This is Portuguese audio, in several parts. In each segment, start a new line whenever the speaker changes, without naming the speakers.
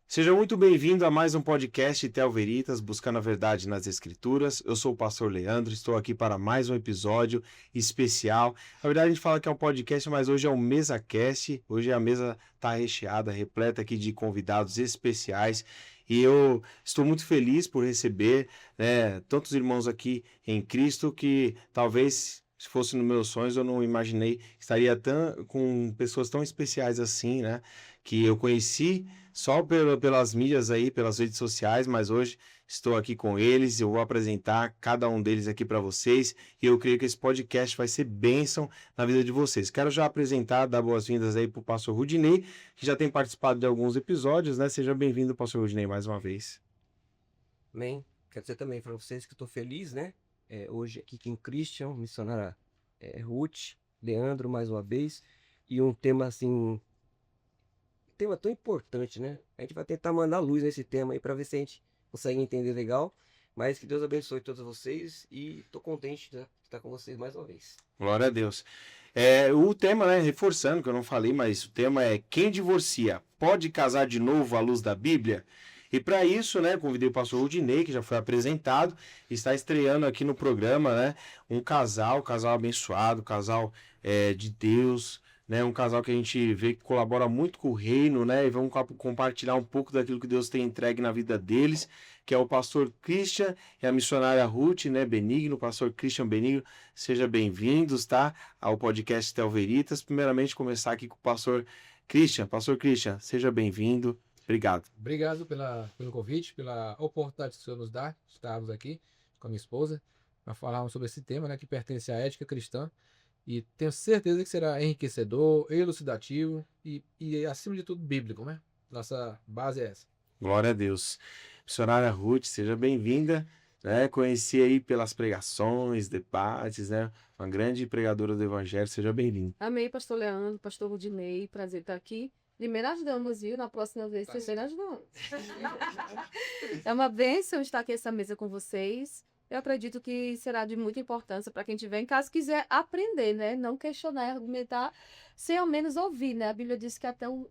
Seja muito bem-vindo a mais um podcast Tel Veritas, buscando a verdade nas Escrituras. Eu sou o pastor Leandro, estou aqui para mais um episódio especial. Na verdade, a gente fala que é um podcast, mas hoje é um MesaCast. Hoje a mesa está recheada, repleta aqui de convidados especiais. E eu estou muito feliz por receber, tantos irmãos aqui em Cristo que talvez, se fosse nos meus sonhos, eu não imaginei que estaria com pessoas tão especiais assim, né? Que eu conheci só pelas mídias aí, pelas redes sociais, mas hoje estou aqui com eles, eu vou apresentar cada um deles aqui para vocês e eu creio que esse podcast vai ser bênção na vida de vocês. Quero já apresentar, dar boas-vindas aí para o pastor Rudinei, que já tem participado de alguns episódios, né? Seja bem-vindo, pastor Rudinei, mais uma vez.
Amém. Quero dizer também para vocês que estou feliz, né? Hoje aqui com o Christian, missionária Ruth, Leandro, mais uma vez. E um tema assim, um tema tão importante, né? A gente vai tentar mandar luz nesse tema aí para ver se a gente consegue entender legal. Mas que Deus abençoe todos vocês e estou contente de estar com vocês mais uma vez.
Glória a Deus. O tema, né, reforçando que eu não falei, mas o tema é: quem divorcia pode casar de novo à luz da Bíblia? E para isso, né, convidei o pastor Rudinei, que já foi apresentado, está estreando aqui no programa, né, um casal abençoado, casal de Deus, né, um casal que a gente vê que colabora muito com o reino, né, e vamos compartilhar um pouco daquilo que Deus tem entregue na vida deles, que é o pastor Christian e a missionária Ruth, né, Benigno, pastor Christian Benigno. Sejam bem-vindos, tá, ao podcast Tel Veritas. Primeiramente, começar aqui com o pastor Christian. Pastor Christian, seja bem-vindo. Obrigado.
Obrigado pelo convite, pela oportunidade que o senhor nos dá de estarmos aqui com a minha esposa para falarmos sobre esse tema, né, que pertence à ética cristã. E tenho certeza que será enriquecedor, elucidativo e acima de tudo, bíblico, né? Nossa base é essa.
Glória a Deus. Missionária Ruth, seja bem-vinda. Né? Conheci aí pelas pregações, debates, né? Uma grande pregadora do Evangelho. Seja bem-vinda.
Amém, pastor Leandro, pastor Rudinei, prazer estar aqui. Primeiras damas, viu? Na próxima vez, terceiras damas. É uma bênção estar aqui nessa mesa com vocês. Eu acredito que será de muita importância para quem estiver em casa, quiser aprender, né? Não questionar e argumentar, sem ao menos ouvir, né? A Bíblia diz que até o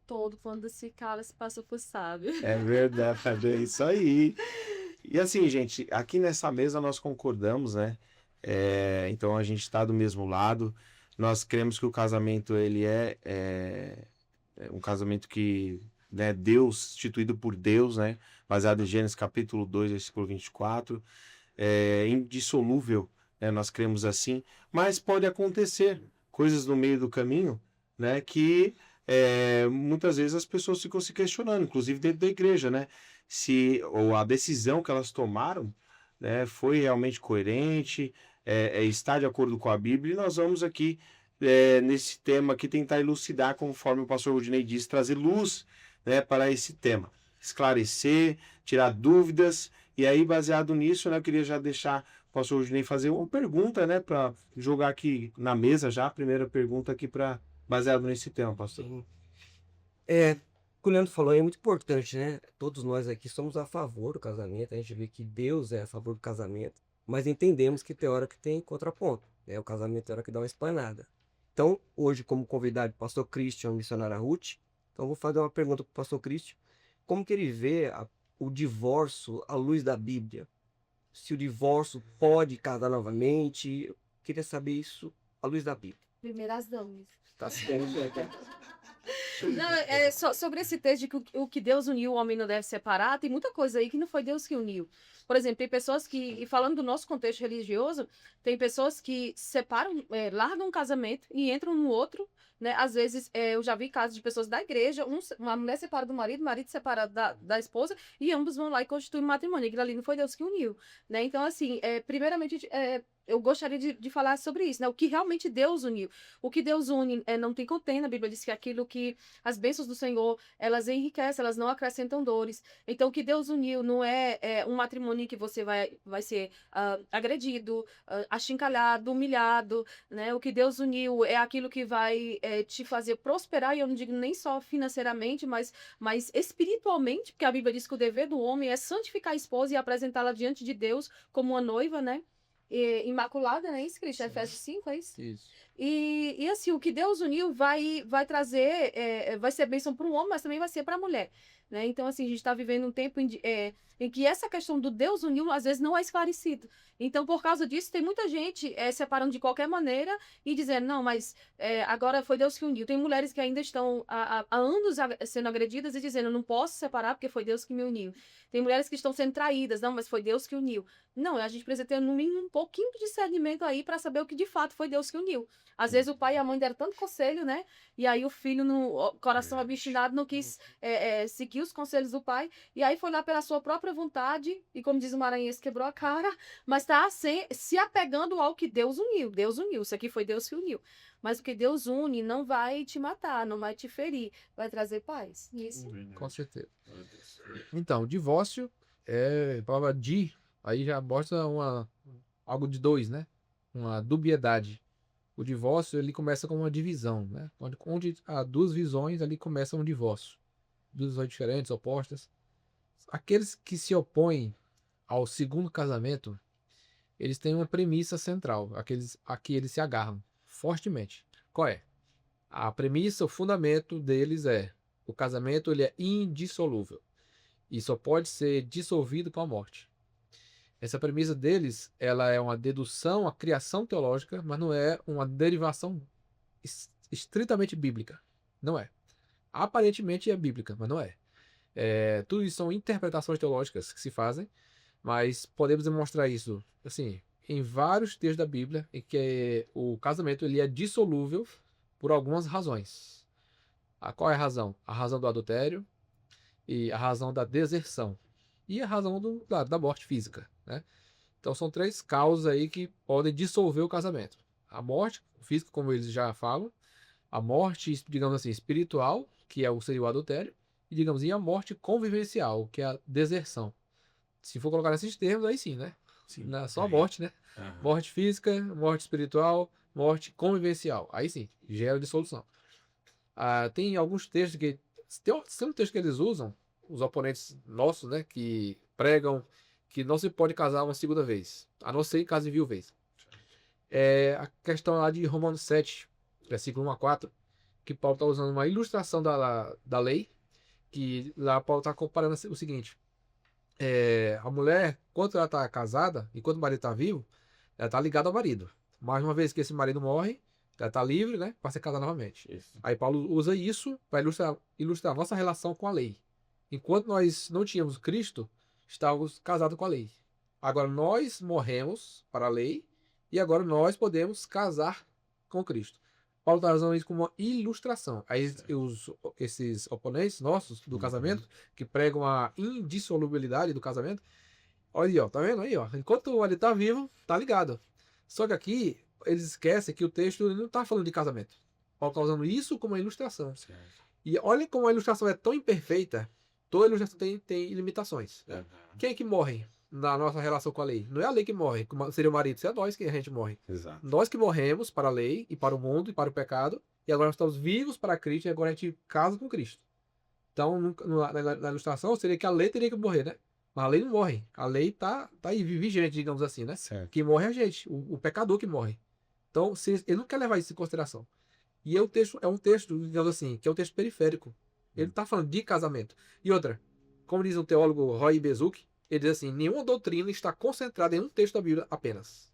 todo, quando se cala, se passa por sábio.
É verdade, é isso aí. E assim, gente, aqui nessa mesa nós concordamos, né? Então a gente está do mesmo lado. Nós cremos que o casamento ele é um casamento que, né, Deus, instituído por Deus, né, baseado em Gênesis capítulo 2, versículo 24, é indissolúvel, né, nós cremos assim, mas pode acontecer coisas no meio do caminho, né, que muitas vezes as pessoas ficam se questionando, inclusive dentro da igreja, né, se ou a decisão que elas tomaram, né, foi realmente coerente, está de acordo com a Bíblia, e nós vamos aqui nesse tema aqui tentar elucidar, conforme o pastor Rudinei disse, trazer luz, né, para esse tema, esclarecer, tirar dúvidas, e aí baseado nisso, né, eu queria já deixar o pastor Rudinei fazer uma pergunta, né, para jogar aqui na mesa já, a primeira pergunta aqui para baseado nesse tema, pastor.
Sim. O que o Leandro falou é muito importante, né? Todos nós aqui somos a favor do casamento, a gente vê que Deus é a favor do casamento, mas entendemos que tem hora que tem contraponto, né? O casamento tem hora que dá uma esplanada. Então, hoje, como convidado, o pastor Christian, missionária Ruth, então eu vou fazer uma pergunta para o pastor Christian, como que ele vê o divórcio à luz da Bíblia? Se o divórcio pode casar novamente? Eu queria saber isso à luz da Bíblia.
Primeiras damas.
Tá certo,
Não, sobre esse texto de que o que Deus uniu, o homem não deve separar, tem muita coisa aí que não foi Deus que uniu. Por exemplo, tem pessoas que, e falando do nosso contexto religioso, tem pessoas que separam, largam um casamento e entram no outro, né? Às vezes, eu já vi casos de pessoas da igreja, uma mulher separa do marido, o marido separa da esposa, e ambos vão lá e constituem um matrimônio. Aquilo ali não foi Deus que uniu, né? Então, assim, primeiramente, eu gostaria de falar sobre isso, né? O que realmente Deus uniu. O que Deus une não tem contenda. A Bíblia diz que aquilo que as bênçãos do Senhor, elas enriquecem, elas não acrescentam dores. Então, o que Deus uniu não é um matrimônio que você vai ser agredido, achincalhado, humilhado, né? O que Deus uniu é aquilo que vai te fazer prosperar, e eu não digo nem só financeiramente, mas espiritualmente, porque a Bíblia diz que o dever do homem é santificar a esposa e apresentá-la diante de Deus como uma noiva, né? imaculada, né? Isso, Cristo, Efésios 5, é isso?
Isso.
E assim, o que Deus uniu vai trazer, vai ser bênção para o homem, mas também vai ser para a mulher, né? Então, assim, a gente está vivendo um tempo em que essa questão do Deus uniu, às vezes, não é esclarecido. Então, por causa disso, tem muita gente separando de qualquer maneira e dizendo, não, mas agora foi Deus que uniu. Tem mulheres que ainda estão há anos sendo agredidas e dizendo, não posso separar porque foi Deus que me uniu. Tem mulheres que estão sendo traídas, não, mas foi Deus que uniu. Não, a gente precisa ter, no mínimo, um pouquinho de discernimento aí para saber o que de fato foi Deus que uniu. Às vezes o pai e a mãe deram tanto conselho, né? E aí o filho, no coração obstinado, não quis seguir os conselhos do pai. E aí foi lá pela sua própria vontade. E como diz o maranhense, quebrou a cara. Mas está se apegando ao que Deus uniu. Deus uniu. Isso aqui foi Deus que uniu. Mas o que Deus une não vai te matar, não vai te ferir. Vai trazer paz. Isso.
Com certeza. Então, divórcio a palavra di, aí já mostra algo de dois, né? Uma dubiedade. O divórcio, ele começa com uma divisão, né? Onde há duas visões, ali começa um divórcio. Duas visões diferentes, opostas. Aqueles que se opõem ao segundo casamento, eles têm uma premissa central, a que eles se agarram fortemente. Qual é? A premissa, o fundamento deles é: o casamento ele é indissolúvel e só pode ser dissolvido com a morte. Essa premissa deles, ela é uma dedução, uma criação teológica, mas não é uma derivação estritamente bíblica. Não é. Aparentemente é bíblica, mas não é. Tudo isso são interpretações teológicas que se fazem, mas podemos demonstrar isso, assim, em vários textos da Bíblia, em que o casamento ele é dissolúvel por algumas razões. Qual é a razão? A razão do adultério e a razão da deserção e a razão da morte física, né? Então são três causas aí que podem dissolver o casamento. A morte física, como eles já falam, a morte, digamos assim, espiritual, que seria o adultério, e digamos assim, a morte convivencial, que é a deserção. Se for colocar nesses termos, aí sim, né?
Sim.
Não é só a morte, né?
Aham.
Morte física, morte espiritual, morte convivencial. Aí sim, gera dissolução. Tem alguns textos que... Tem um texto que eles usam, os oponentes nossos, né? Que pregam que não se pode casar uma segunda vez, a não ser em caso de viuvez. A questão lá de Romanos 7, versículo 1 a 4, que Paulo está usando uma ilustração da lei, que lá Paulo está comparando o seguinte: a mulher, quando ela está casada, enquanto o marido está vivo, ela está ligada ao marido. Mas uma vez que esse marido morre, ela está livre, né, para se casar novamente.
Isso.
Aí Paulo usa isso para ilustrar a nossa relação com a lei. Enquanto nós não tínhamos Cristo, estávamos casados com a lei. Agora nós morremos para a lei e agora nós podemos casar com Cristo. Paulo está usando isso como uma ilustração. Aí esses oponentes nossos do casamento, que pregam a indissolubilidade do casamento, olha aí, ó, tá vendo aí, ó? Enquanto ele está vivo, tá ligado. Só que aqui eles esquecem que o texto não está falando de casamento. Paulo está usando isso como uma ilustração.
Certo.
E olha como a ilustração é tão imperfeita. Toda ilustração tem limitações.
Aham.
Quem é que morre na nossa relação com a lei? Não é a lei que morre, como seria o marido, é nós que a gente morre.
Exato.
Nós que morremos para a lei e para o mundo e para o pecado, e agora nós estamos vivos para Cristo e agora a gente casa com Cristo. Então, na ilustração, seria que a lei teria que morrer, né? Mas a lei não morre. A lei tá aí vigente, digamos assim, né?
Certo.
Quem morre é a gente, o pecador que morre. Então, ele não quer levar isso em consideração. E é um texto, digamos assim, que é um texto periférico. Ele está falando de casamento. E outra, como diz o teólogo Roy Bezuki, ele diz assim: nenhuma doutrina está concentrada em um texto da Bíblia apenas.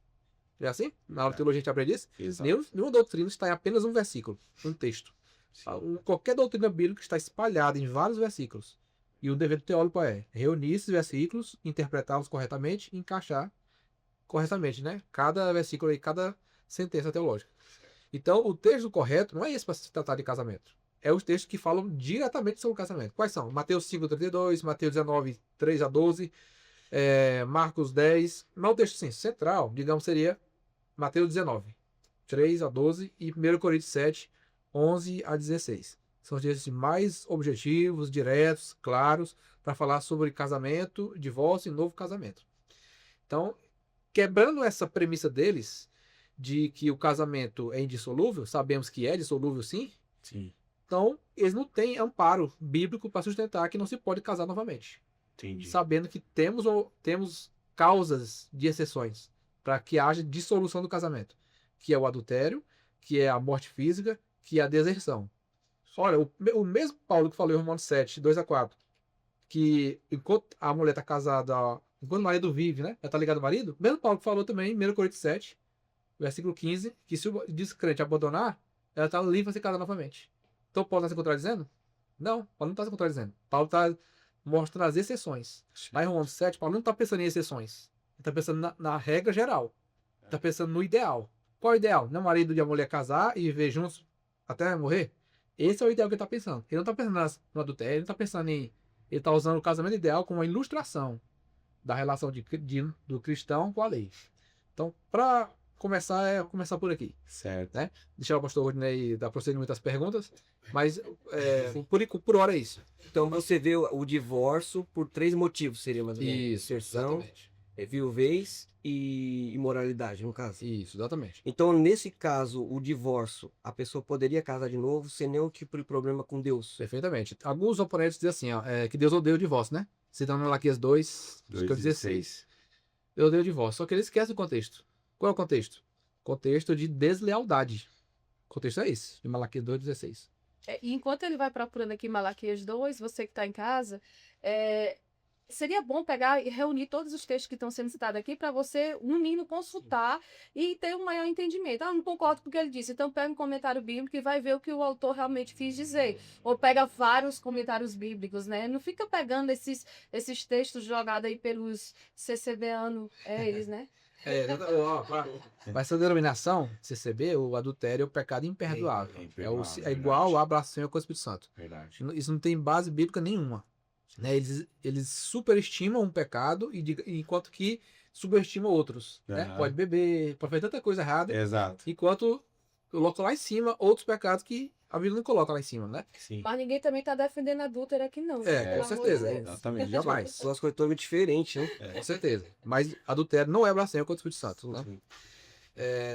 É assim? Na aula de teologia a gente aprende isso?
Exato.
Nenhuma doutrina está em apenas um versículo, um texto. Qualquer doutrina bíblica está espalhada em vários versículos. E o dever do teólogo é reunir esses versículos, interpretá-los corretamente e encaixar corretamente, né? Cada versículo e cada sentença teológica. Então, o texto correto não é esse para se tratar de casamento. É os textos que falam diretamente sobre o casamento. Quais são? Mateus 5:32, Mateus 19, 3 a 12, Marcos 10. Mas o texto, sim, central, digamos, seria Mateus 19, 3 a 12 e 1 Coríntios 7, 11 a 16. São os textos mais objetivos, diretos, claros, para falar sobre casamento, divórcio e novo casamento. Então, quebrando essa premissa deles, de que o casamento é indissolúvel, sabemos que é dissolúvel sim.
Sim.
Então, eles não têm amparo bíblico para sustentar que não se pode casar novamente.
Entendi.
Sabendo que temos causas de exceções. para que haja dissolução do casamento, que é o adultério, que é a morte física, que é a deserção. Olha, o mesmo Paulo que falou em Romanos 7, 2-4, que enquanto a mulher está casada, enquanto o marido vive, né? Ela está ligada ao marido, mesmo Paulo que falou também em 1 Coríntios 7, versículo 15, que se o descrente abandonar, ela está livre para se casar novamente. Então Paulo está se contradizendo? Não, Paulo não está se contradizendo. Paulo está mostrando as exceções. Lá em Romanos 7, Paulo não está pensando em exceções. Ele está pensando na regra geral. Está pensando no ideal. Qual é o ideal? Não é o marido e a mulher casar e viver juntos até morrer? Esse é o ideal que ele está pensando. Ele não está pensando no adultério, ele não está pensando em... Ele está usando o casamento ideal como uma ilustração da relação do cristão com a lei. Então, para começar, é começar por aqui.
Certo.
Né? Deixar o pastor Rodney dar prosseguimento às perguntas, mas por hora é isso.
Então você vê o divórcio por 3 motivos, seria mais ou menos.
Isso,
Inserção,
exatamente.
viuvez e imoralidade, no caso.
Isso, exatamente.
Então, nesse caso, o divórcio, a pessoa poderia casar de novo sem nenhum tipo de problema com Deus.
Perfeitamente. Alguns oponentes dizem assim, ó, que Deus odeia o divórcio, né? Citando Malaquias 2, 16. Deus odeia o divórcio. Só que ele esquece o contexto. Qual é o contexto? Contexto de deslealdade. O contexto é esse, de Malaquias 2,16.
E enquanto ele vai procurando aqui Malaquias 2, você que está em casa, seria bom pegar e reunir todos os textos que estão sendo citados aqui para você, unindo, consultar e ter um maior entendimento. Não concordo com o que ele disse, então pega um comentário bíblico e vai ver o que o autor realmente quis dizer. Ou pega vários comentários bíblicos, né? Não fica pegando esses textos jogados aí pelos CCBanos, eles, né?
Mas essa denominação, CCB, o adultério é o pecado imperdoável. É igual a blasfêmia com o Espírito Santo.
Verdade.
Isso não tem base bíblica nenhuma. Né? Eles superestimam um pecado enquanto que subestimam outros. Né? Pode beber, pode fazer tanta coisa errada.
Exato.
Enquanto coloca lá em cima outros pecados que a Bíblia não coloca lá em cima, né?
Sim.
Mas ninguém também está defendendo adúltero aqui, não.
Com
pelo
certeza.
amor de Deus.
Exatamente.
Jamais.
São as coisas totalmente diferentes, né?
Com certeza. Mas adultério não é blasfêmia contra o Espírito Santo. Né?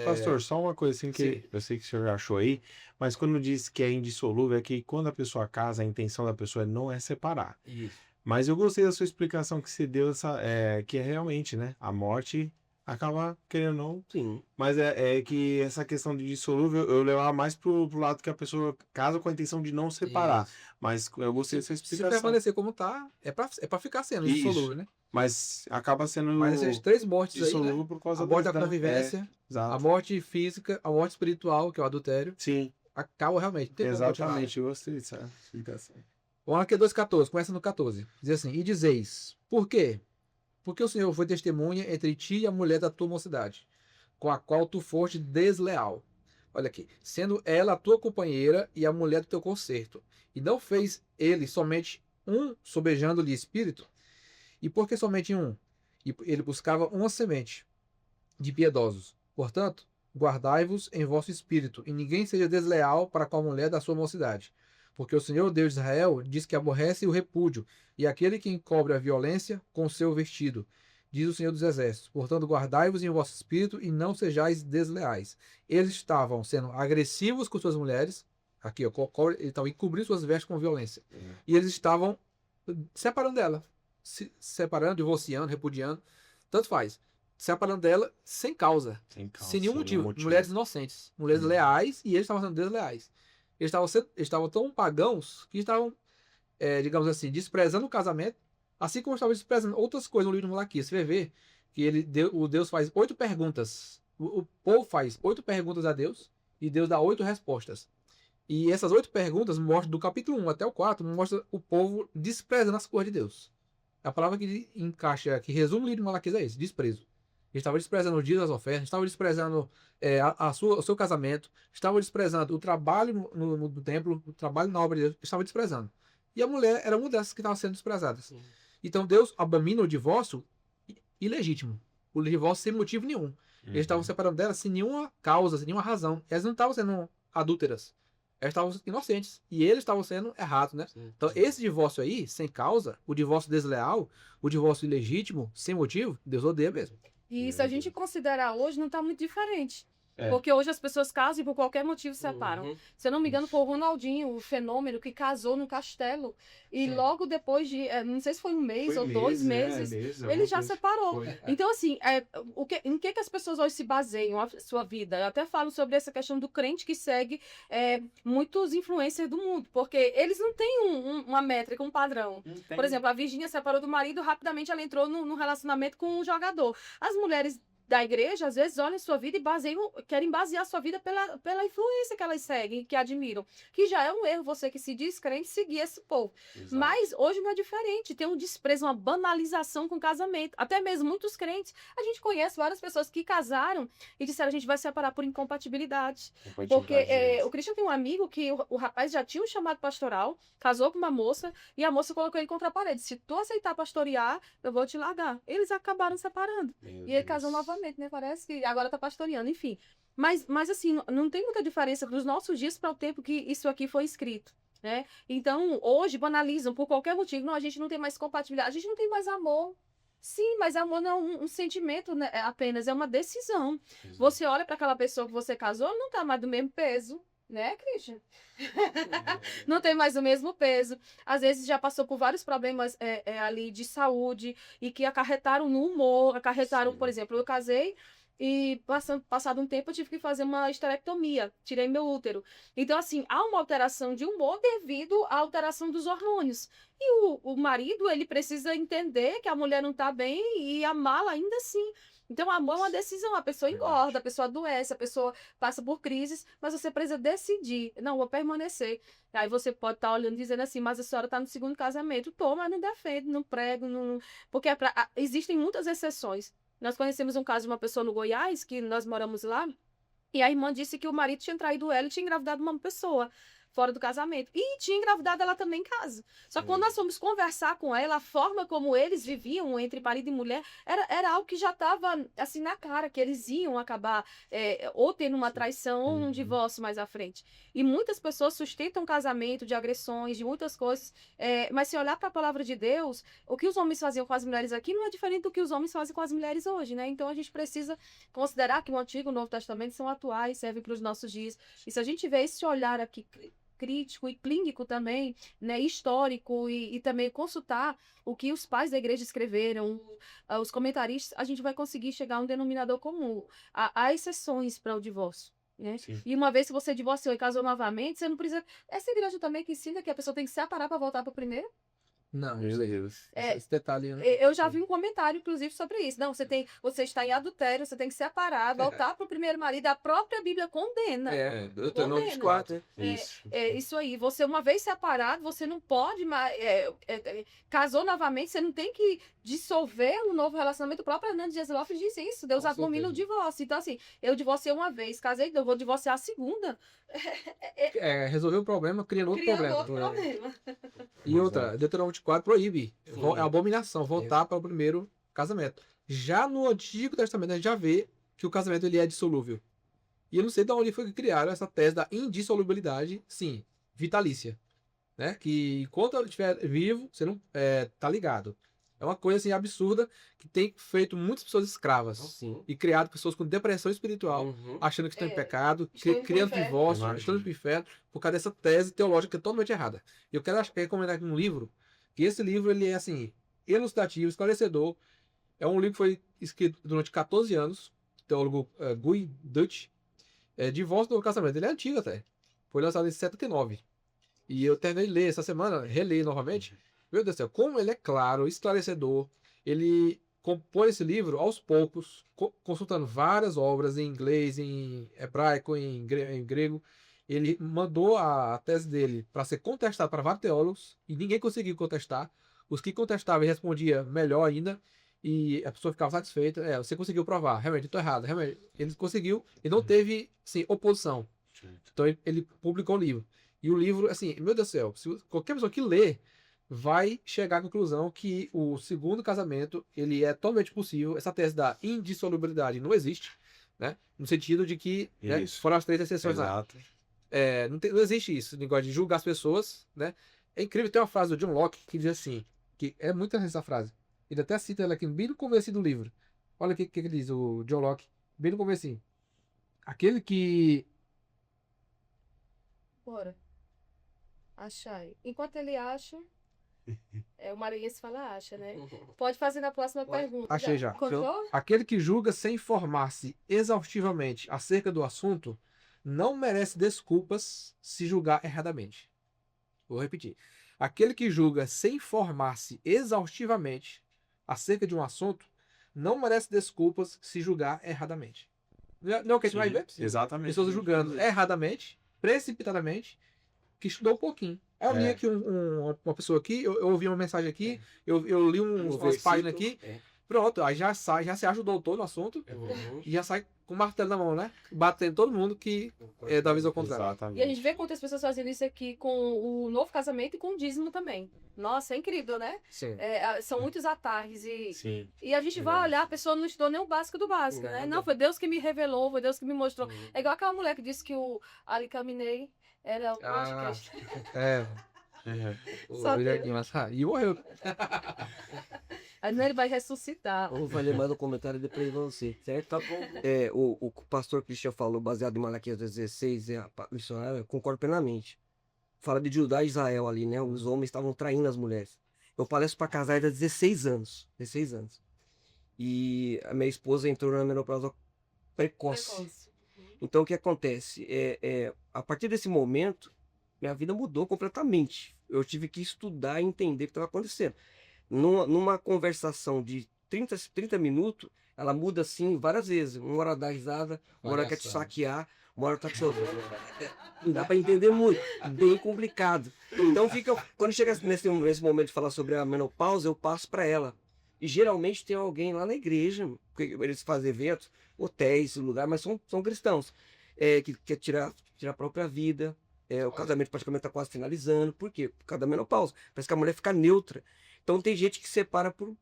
Pastor, só uma coisa assim que eu sei que o senhor já achou aí, mas quando diz que é indissolúvel, é que quando a pessoa casa, a intenção da pessoa não é separar.
Isso.
Mas eu gostei da sua explicação que você deu, que é realmente, né? A morte acaba querendo ou não.
Sim.
Mas é que essa questão de dissolúvel, eu levava mais pro lado que a pessoa casa com a intenção de não separar.
Isso.
Mas eu gostei dessa
Se
explicação.
permanecer como tá, é pra ficar sendo
Isso.
indissolúvel, né?
Mas acaba sendo
Mas essas 3 mortes aí,
dissolúvel
né?
por causa
A morte da
da
convivência,
exato.
a morte física, a morte espiritual, que é o adultério,
Sim,
acaba realmente. Não tem como continuar.
exatamente. Eu gostei dessa explicação.
Vamos aqui 2,14, começa no 14. Diz assim, e dizeis, por quê? Porque o Senhor foi testemunha entre ti e a mulher da tua mocidade, com a qual tu foste desleal. Olha aqui, sendo ela a tua companheira e a mulher do teu concerto. E não fez ele somente um, sobejando-lhe espírito? E por que somente um? E ele buscava uma semente de piedosos. Portanto, guardai-vos em vosso espírito, e ninguém seja desleal para com a mulher da sua mocidade. Porque o Senhor Deus de Israel diz que aborrece o repúdio, e aquele que encobre a violência com o seu vestido. Diz o Senhor dos Exércitos. Portanto, guardai-vos em vosso espírito e não sejais desleais. Eles estavam sendo agressivos com suas mulheres. Aqui, ó, então, encobrindo suas vestes com violência. E eles estavam separando dela. Separando, divorciando, repudiando. Tanto faz. Separando dela sem causa. Sem nenhum motivo. Mulheres inocentes. Mulheres leais e eles estavam sendo desleais. Eles estavam tão pagãos que estavam, digamos assim, desprezando o casamento, assim como estavam desprezando outras coisas no livro de Malaquias. Você vai ver que o Deus faz 8 perguntas. O povo faz 8 perguntas a Deus e Deus dá 8 respostas. E essas 8 perguntas mostram, do capítulo 1 até o 4, mostra o povo desprezando as coisas de Deus. A palavra que encaixa, que resume o livro de Malaquias é esse, desprezo. Eles estavam desprezando o dia das ofertas, estavam desprezando o seu casamento, estavam desprezando o trabalho no templo, o trabalho na obra de Deus, estavam desprezando. E a mulher era uma dessas que estava sendo desprezadas. Sim. Então Deus abomina o divórcio ilegítimo. O divórcio sem motivo nenhum. Eles estavam separando dela sem nenhuma causa, sem nenhuma razão. Elas não estavam sendo adúlteras. Elas estavam inocentes. E eles estavam sendo errados, né? Sim. Então esse divórcio aí, sem causa, o divórcio desleal, o divórcio ilegítimo, sem motivo, Deus odeia mesmo.
E se a gente considerar hoje, não está muito diferente.
É.
Porque hoje as pessoas casam e por qualquer motivo se separam.
Uhum.
Se eu não me engano, foi o Ronaldinho, o fenômeno, que casou no castelo. E
Sim.
logo depois de, não sei se foi um mês
Foi
ou 2
meses,
meses,
alguma
ele já
coisa.
separou.
Foi.
Então, assim, em que as pessoas hoje se baseiam a sua vida? Eu até falo sobre essa questão do crente que segue muitos influencers do mundo, porque eles não têm uma métrica, um padrão.
Não tem.
Por exemplo, a Virgínia separou do marido, rapidamente ela entrou num relacionamento com um jogador. As mulheres da igreja, às vezes, olham sua vida e querem basear sua vida pela influência que elas seguem, que admiram. Que já é um erro você que se diz crente seguir esse povo.
Exato.
Mas hoje não é diferente. Tem um desprezo, uma banalização com o casamento. Até mesmo muitos crentes. A gente conhece várias pessoas que casaram e disseram a gente vai separar por incompatibilidade. Porque o Christian tem um amigo que o rapaz já tinha um chamado pastoral, casou com uma moça e a moça colocou ele contra a parede. Se tu aceitar pastorear, eu vou te largar. Eles acabaram separando. E ele casou novamente, né? Parece que agora tá pastoreando, enfim. Mas assim, não tem muita diferença dos nossos dias para o tempo que isso aqui foi escrito, né? Então, hoje banalizam por qualquer motivo. Não, a gente não tem mais compatibilidade, a gente não tem mais amor. Sim, mas amor não é um sentimento, né? Apenas, é uma decisão.
Exato.
Você olha para aquela pessoa que você casou, ela não tá mais do mesmo peso, né, Christian? Não tem mais o mesmo peso. Às vezes já passou por vários problemas ali de saúde e que acarretaram no humor, acarretaram,
Sim.
por exemplo, eu casei e passado um tempo eu tive que fazer uma esterectomia, tirei meu útero. Então, assim, há uma alteração de humor devido à alteração dos hormônios. E o marido, ele precisa entender que a mulher não tá bem e amá-la ainda assim. Então, amor é uma decisão. A pessoa engorda, a pessoa adoece, a pessoa passa por crises, mas você precisa decidir. Não, vou permanecer. Aí você pode estar olhando e dizendo assim, mas a senhora está no segundo casamento. Tô, mas não defendo, não prego, não... Porque existem muitas exceções. Nós conhecemos um caso de uma pessoa no Goiás, que nós moramos lá, e a irmã disse que o marido tinha traído ela e tinha engravidado uma pessoa fora do casamento. E tinha engravidado ela também em casa. Só que quando nós fomos conversar com ela, a forma como eles viviam entre marido e mulher era algo que já estava assim na cara, que eles iam acabar ou tendo uma traição ou um divórcio mais à frente. E muitas pessoas sustentam casamento de agressões, de muitas coisas. Mas se olhar para a palavra de Deus, o que os homens faziam com as mulheres aqui não é diferente do que os homens fazem com as mulheres hoje, né? Então a gente precisa considerar que o Antigo e o Novo Testamento são atuais, servem para os nossos dias. E se a gente vê esse olhar aqui crítico e clínico também, né, histórico e também consultar o que os pais da igreja escreveram, os comentaristas, a gente vai conseguir chegar a um denominador comum. Há exceções para o divórcio. Né? E uma vez que você divorciou e casou novamente, você não precisa. Essa igreja também que ensina que a pessoa tem que se separar para voltar para o primeiro?
Não,
Meu Deus.
esse detalhe, né?
Eu já vi um comentário, inclusive, sobre isso. Não, você está em adultério, você tem que separar, voltar para o primeiro marido. A própria Bíblia condena.
Deuteronômio 24.
Isso.
Isso aí. Você, uma vez separado, você não pode mais. Casou novamente, você não tem que dissolver um novo relacionamento. O próprio Hernandes Dias Lopes diz isso. Deus
Com
abomina o
certeza.
divórcio. Então, assim, eu divorciei uma vez, casei, eu vou divorciar a segunda.
Resolver o problema, criando outro
Criando
problema.
outro problema.
E outra, Deuteronômio 24 proíbe.
Sim.
É abominação voltar para o primeiro casamento. Já no Antigo Testamento, a gente já vê que o casamento ele é dissolúvel. E eu não sei de onde foi que criaram essa tese da indissolubilidade, sim, vitalícia. Né? Que enquanto ele estiver vivo, você não tá ligado. É uma coisa assim absurda que tem feito muitas pessoas escravas.
Sim.
E criado pessoas com depressão espiritual,
Uhum.
achando que estão em pecado,
estão indo pro
criando
inferno.
divórcio,
Imagina.
estão indo pro inferno, por causa dessa tese teológica que é totalmente errada. E eu quero recomendar aqui um livro, que esse livro ele é assim, elucidativo, esclarecedor. É um livro que foi escrito durante 14 anos, teólogo Guy Dutch, Divórcio do Casamento. Ele é antigo até. Foi lançado em 79. E eu terminei de ler essa semana, reli novamente. Meu Deus do céu, como ele é claro, esclarecedor. Ele compôs esse livro aos poucos, consultando várias obras em inglês, em hebraico, em grego. Ele mandou a tese dele para ser contestada para vários teólogos e ninguém conseguiu contestar. Os que contestavam ele respondia melhor ainda e a pessoa ficava satisfeita. Você conseguiu provar, realmente, eu estou errado. Realmente, ele conseguiu e não teve sim, oposição. Então ele publicou o livro. E o livro, assim, meu Deus do céu, se qualquer pessoa que lê vai chegar à conclusão que o segundo casamento ele é totalmente possível. Essa tese da indissolubilidade não existe, né? No sentido de que
Isso.
foram as 3 exceções lá.
Exato.
Não existe isso, o negócio de julgar as pessoas, né? É incrível, tem uma frase do John Locke que diz assim, que é muito interessante essa frase. Ele até cita ela aqui bem no começo do livro. Olha o que ele diz, o John Locke, bem no começo. Aquele que...
Bora. Achai. Enquanto ele acha, o maranhense fala acha, né? Pode fazer na próxima
Pode.
pergunta.
Achei já.
Encontrou?
Aquele que julga sem informar-se exaustivamente acerca do assunto não merece desculpas se julgar erradamente. Vou repetir. Aquele que julga sem informar-se exaustivamente acerca de um assunto não merece desculpas se julgar erradamente. Não é o que a gente vai ver?
Exatamente.
Pessoas julgando erradamente, precipitadamente, que estudou um pouquinho. Aí eu li aqui uma pessoa aqui, eu ouvi uma mensagem aqui, eu li umas páginas aqui, pronto, aí já sai, já se acha o doutor no assunto e já sai com o martelo na mão, né? Batendo todo mundo que é da vez ao contrário.
Exatamente.
E a gente vê quantas pessoas fazendo isso aqui com o novo casamento e com o dízimo também. Nossa, é incrível, né?
Sim.
São muitos atalhos
Sim.
e a gente vai olhar, a pessoa não estudou nem o básico do básico, né? Não, foi Deus que me revelou, foi Deus que me mostrou. É igual aquela mulher que disse que o Ali Caminei era o podcast.
É,
Só
o Guilherme Mas, e morreu.
Aí não, ele vai ressuscitar.
Eu vou ler mais um comentário depois de você, certo? Tá bom. O pastor Cristian falou, baseado em Malaquias 16, missionário, eu concordo plenamente. Fala de Judá e Israel ali, né? Os homens estavam traindo as mulheres. Eu palestro para casais há 16 anos. 16 anos. E a minha esposa entrou na menopausa precoce. Então o que acontece? A partir desse momento, minha vida mudou completamente. Eu tive que estudar e entender o que estava acontecendo. Numa conversação de 30 minutos, ela muda assim várias vezes. Uma hora dá risada, uma hora quer te saquear, uma hora tá te ouvindo. Não dá para entender muito, bem complicado. Então quando chega nesse momento de falar sobre a menopausa, eu passo para ela. E geralmente tem alguém lá na igreja, porque eles fazem eventos, hotéis, lugar, mas são cristãos, que quer tirar a própria vida. O casamento praticamente está quase finalizando. Por quê? Por causa da menopausa. Parece que a mulher fica neutra. Então tem gente que separa por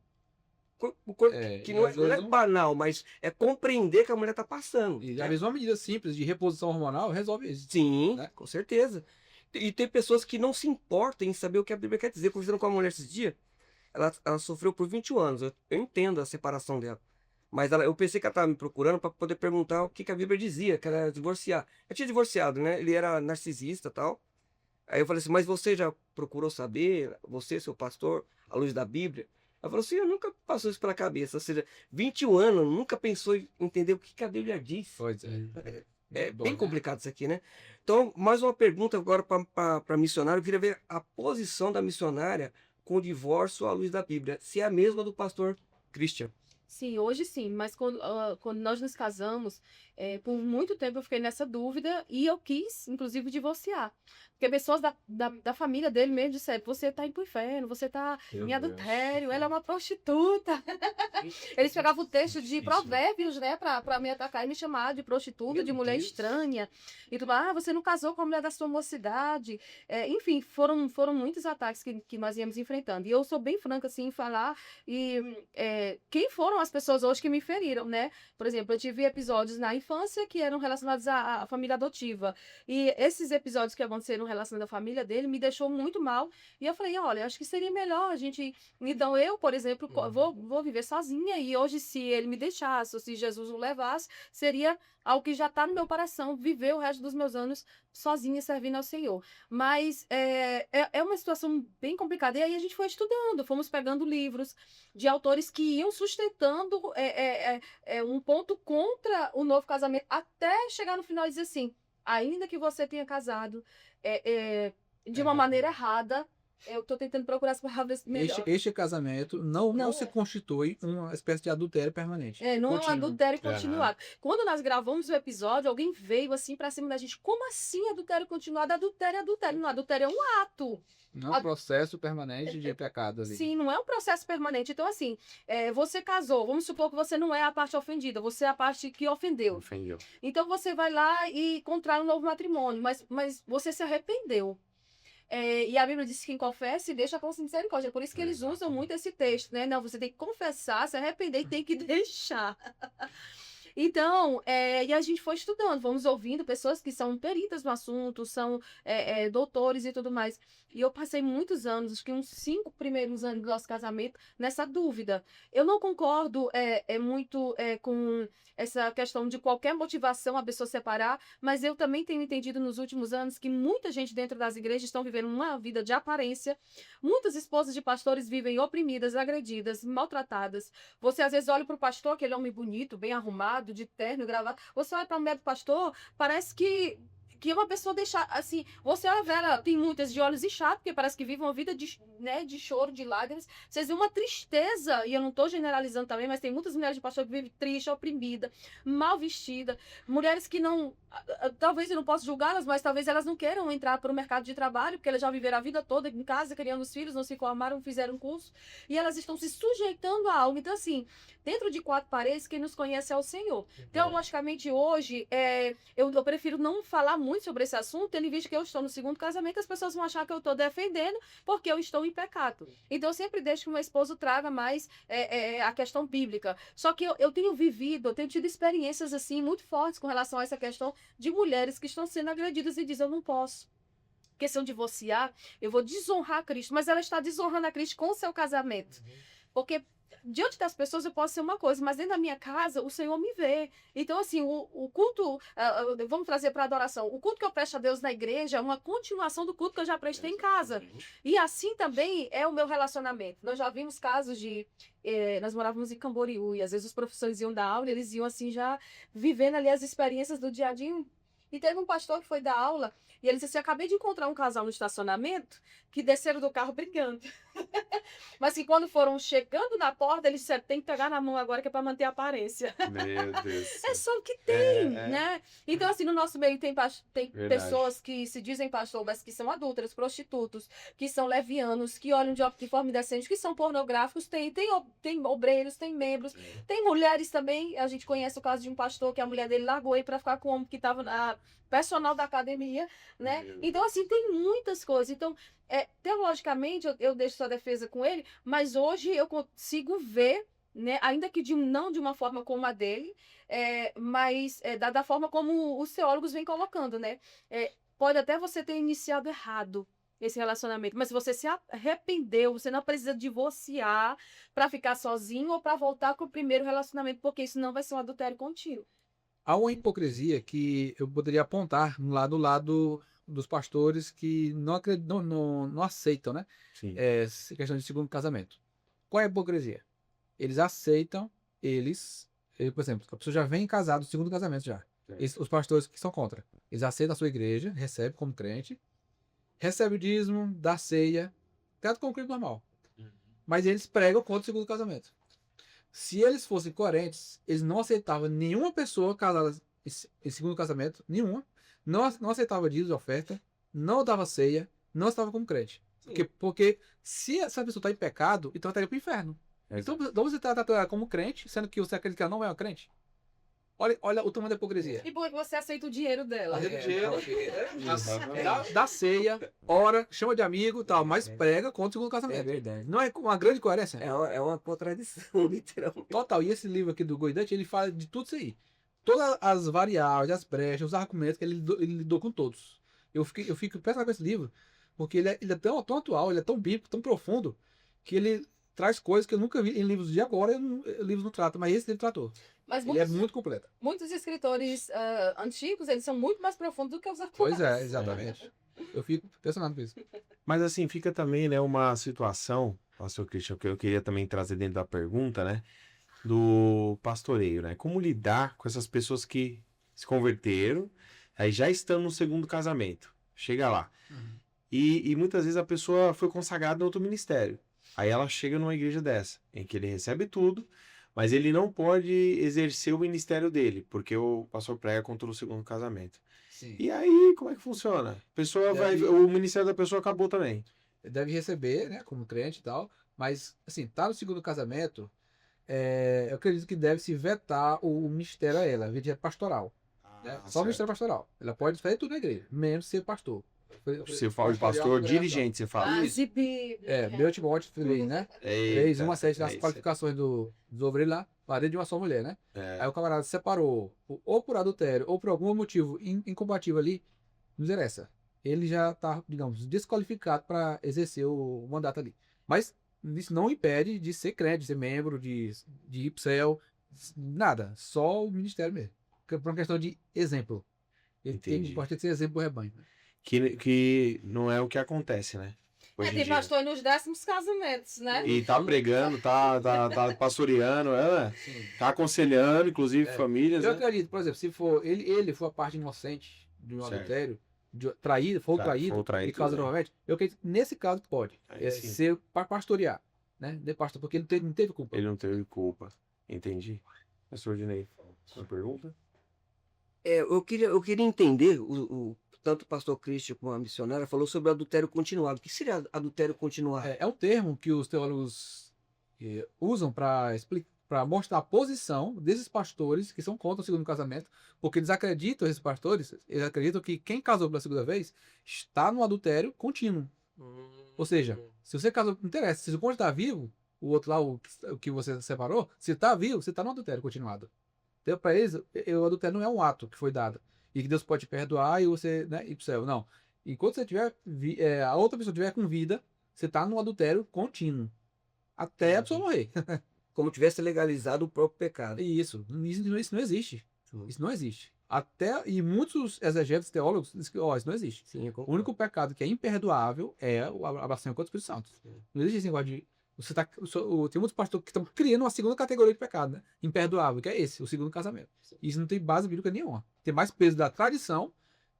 que não é banal, mas é compreender que a mulher está passando.
E às vezes uma medida simples de reposição hormonal resolve isso.
Sim,
né?
Com certeza. E tem pessoas que não se importam em saber o que a Bíblia quer dizer. Conversando com a mulher esses dias, ela sofreu por 21 anos. Eu entendo a separação dela. Mas eu pensei que ela estava me procurando para poder perguntar o que a Bíblia dizia, que ela era divorciar. Ela tinha divorciado, né? Ele era narcisista e tal. Aí eu falei assim, mas você já procurou saber, você, seu pastor, à luz da Bíblia? Ela falou assim, eu nunca passou isso pela cabeça. Ou seja, 21 anos, nunca pensou em entender o que a Bíblia diz.
Pois é.
É bem complicado isso aqui, né? Então, mais uma pergunta agora para missionário. Eu queria ver a posição da missionária com o divórcio à luz da Bíblia. Se é a mesma do pastor Christian.
Sim, hoje sim, mas quando nós nos casamos, por muito tempo eu fiquei nessa dúvida e eu quis, inclusive, divorciar. Porque pessoas da família dele mesmo disseram, você tá indo pro inferno, você tá em adultério, ela é uma prostituta. Eles pegavam o texto de Provérbios, né, pra me atacar e me chamar de prostituta, de mulher estranha. E tudo, você não casou com a mulher da sua mocidade. Enfim, foram muitos ataques que nós íamos enfrentando. E eu sou bem franca, assim, em falar. E quem foram as pessoas hoje que me feriram, né? Por exemplo, eu tive episódios na infância que eram relacionados à família adotiva. E esses episódios que aconteceram relacionados à família dele me deixou muito mal. E eu falei, olha, acho que seria melhor a gente... Então, eu, por exemplo, vou viver sozinha. E hoje, se ele me deixasse, ou se Jesus o levasse, seria algo que já está no meu coração, viver o resto dos meus anos sozinha, servindo ao Senhor. Mas é uma situação bem complicada. E aí a gente foi estudando, fomos pegando livros de autores que iam sustentando um ponto contra o novo casamento, até chegar no final e dizer assim, ainda que você tenha casado de uma maneira errada, eu estou tentando procurar as palavras melhores.
Este casamento não se constitui uma espécie de adultério permanente.
Não
Contínuo.
é um adultério continuado. Quando nós gravamos o episódio, alguém veio assim pra cima da gente. Como assim adultério continuado? Adultério é adultério. Não, adultério é um ato.
Não é um processo permanente de pecado ali.
Sim, não é um processo permanente. Então, assim, você casou, vamos supor que você não é a parte ofendida, você é a parte que ofendeu. Então, você vai lá e contrai um novo matrimônio, mas você se arrependeu. E a Bíblia diz que quem confessa e deixa com misericórdia. É por isso que eles usam muito esse texto, né? Não, você tem que confessar, se arrepender e tem que deixar. Então, e a gente foi estudando, vamos ouvindo pessoas que são peritas no assunto, são doutores e tudo mais. E eu passei muitos anos, acho que uns 5 primeiros anos do nosso casamento, nessa dúvida. Eu não concordo muito com essa questão de qualquer motivação a pessoa separar, mas eu também tenho entendido nos últimos anos que muita gente dentro das igrejas estão vivendo uma vida de aparência. Muitas esposas de pastores vivem oprimidas, agredidas, maltratadas. Você às vezes olha para o pastor, aquele homem bonito, bem arrumado, de terno e gravata. Você olha para a mulher do pastor, parece que é uma pessoa deixar, assim, você olha ela, tem muitas de olhos inchados, porque parece que vive uma vida de choro, de lágrimas. Vocês veem uma tristeza, e eu não estou generalizando também, mas tem muitas mulheres de pastor que vivem triste, oprimida, mal vestida, mulheres que não, talvez eu não possa julgá-las, mas talvez elas não queiram entrar para o mercado de trabalho, porque elas já viveram a vida toda em casa, criando os filhos, não se formaram, fizeram um curso, e elas estão se sujeitando a algo. Então, assim, dentro de 4 paredes, quem nos conhece é o Senhor. Teologicamente, hoje, eu prefiro não falar muito sobre esse assunto, tendo em vista que eu estou no segundo casamento, as pessoas vão achar que eu estou defendendo porque eu estou em pecado. Então, eu sempre deixo que o meu esposo traga mais a questão bíblica. Só que eu tenho vivido, eu tenho tido experiências assim muito fortes com relação a essa questão de mulheres que estão sendo agredidas e dizem, eu não posso. Porque se eu divorciar, eu vou desonrar Cristo. Mas ela está desonrando a Cristo com o seu casamento. Porque diante das pessoas eu posso ser uma coisa, mas dentro da minha casa o Senhor me vê. Então, assim, o culto, vamos trazer para a adoração, o culto que eu presto a Deus na igreja é uma continuação do culto que eu já prestei em casa. E assim também é o meu relacionamento. Nós já vimos casos de... nós morávamos em Camboriú e às vezes os professores iam dar aula e eles iam assim já vivendo ali as experiências do dia a dia. E teve um pastor que foi dar aula e ele disse assim, acabei de encontrar um casal no estacionamento que desceram do carro brigando. Mas que quando foram chegando na porta, eles disseram, tem que pegar na mão agora que é para manter a aparência.
Meu Deus.
É só o que tem, né? Então, assim, no nosso meio tem pessoas que se dizem pastor, mas que são adúlteras, prostitutos, que são levianos, que olham de forma indecente, que são pornográficos, tem obreiros, tem membros, tem mulheres também. A gente conhece o caso de um pastor que a mulher dele largou ele para ficar com um homem que estava na personal da academia, né? Então, assim, tem muitas coisas. Então, teologicamente, eu deixo sua defesa com ele, mas hoje eu consigo ver, né, ainda que não de uma forma como a dele, mas da forma como os teólogos vêm colocando, né? Pode até você ter iniciado errado esse relacionamento, mas se você se arrependeu, você não precisa divorciar para ficar sozinho ou para voltar com o primeiro relacionamento, porque isso não vai ser um adultério contínuo.
Há uma hipocrisia que eu poderia apontar do lado dos pastores que não aceitam, né?
Sim.
Essa questão de segundo casamento. Qual é a hipocrisia? Eles aceitam, por exemplo, a pessoa já vem casado no segundo casamento já. Os pastores que são contra. Eles aceitam a sua igreja, recebem como crente, recebem o dízimo, dá ceia, trata como crente normal. Mas eles pregam contra o segundo casamento. Se eles fossem coerentes, eles não aceitavam nenhuma pessoa casada em segundo casamento, nenhuma, não aceitava dízimo de oferta, não dava ceia, não estava como crente. Porque se essa pessoa está em pecado, então ela estaria para o inferno. Então você está tratando como crente, sendo que você acredita que ela não é uma crente? Olha o tamanho da hipocrisia.
E porque você aceita o dinheiro dela.
Dá ceia, ora, chama de amigo e tal, mas prega contra o segundo casamento.
É verdade.
Não é uma grande coerência?
É uma contradição, literalmente.
Total. E esse livro aqui do Goidante, ele fala de tudo isso aí. Todas as variáveis, as brechas, os argumentos que ele lidou com todos. Eu fico impressionado com esse livro, porque ele é tão atual, ele é tão bíblico, tão profundo, que ele traz coisas que eu nunca vi em livros de agora, livros não tratam, mas esse livro tratou.
Mas
ele é muito completo.
Muitos escritores antigos, eles são muito mais profundos do que os atuais.
Pois é, exatamente. Eu fico impressionado com isso.
Mas assim, fica também, né, uma situação, pastor Christian, que eu queria também trazer dentro da pergunta, né, do pastoreio, né? Como lidar com essas pessoas que se converteram, aí já estão no segundo casamento. Chega lá. E muitas vezes a pessoa foi consagrada em outro ministério. Aí ela chega numa igreja dessa, em que ele recebe tudo, mas ele não pode exercer o ministério dele, porque o pastor prega contra o segundo casamento.
Sim.
E aí, como é que funciona? A pessoa o ministério da pessoa acabou também.
Deve receber, né, como crente e tal, mas, assim, tá no segundo casamento, eu acredito que deve se vetar o ministério a ela, a vida pastoral. Né? Só o ministério pastoral. Ela pode fazer tudo na igreja, menos ser pastor.
Você fala de pastor dirigente, você fala.
Base bíblica.
Meu Timóteo 3, né? 3, 1 a 7, nas qualificações dos obreiros lá, marido de uma só mulher, né? Aí o camarada separou, ou por adultério, ou por algum motivo incompatível ali, não interessa. ele já tá, digamos, desqualificado para exercer o mandato ali. Mas isso não impede de ser crente, de ser membro, de ir pro céu, nada. Só o ministério mesmo. Por uma questão de exemplo. Ele
Entendi.
pode ter que ser exemplo do rebanho.
Que não é o que acontece, né? Hoje em
Tem
dia.
pastor nos 10º casamentos, né?
E tá pregando, tá pastoreando, tá aconselhando, inclusive, famílias,
Eu
né?
acredito, por exemplo, se for ele for a parte inocente de um
Certo.
adultério, traído, for traído,
traído,
e causa
tudo bem.
novamente, eu acredito que nesse caso pode
Aí sim.
ser para pastorear, né? De pastor, porque ele não teve culpa.
Ele não teve culpa. Entendi. Pastor Dinei, uma pergunta?
Eu queria entender, tanto o pastor Christian como a missionária falou sobre adultério continuado. O que seria adultério continuado?
É um termo que os teólogos usam para mostrar a posição desses pastores que são contra o segundo casamento, porque esses pastores, eles acreditam que quem casou pela segunda vez está no adultério contínuo. Ou seja, se você casou, não interessa, se o cônjuge está vivo, o outro lá, o que você separou, se está vivo, você está no adultério continuado. Então, para eles, o adultério não é um ato que foi dado e que Deus pode te perdoar e você, né, ir pro céu. Não. Enquanto você tiver, a outra pessoa estiver com vida, você está no adultério contínuo. Até a pessoa morrer.
Como tivesse legalizado o próprio pecado.
Isso não existe. Isso não existe. E muitos exegetas teólogos dizem que isso não existe.
Sim, eu
O
concordo.
único pecado que é imperdoável é a blasfêmia contra o Espírito Santo. Não existe esse negócio de. Tem muitos pastores que estão criando uma segunda categoria de pecado, né? Imperdoável, que é esse, o segundo casamento. Isso não tem base bíblica nenhuma. Tem mais peso da tradição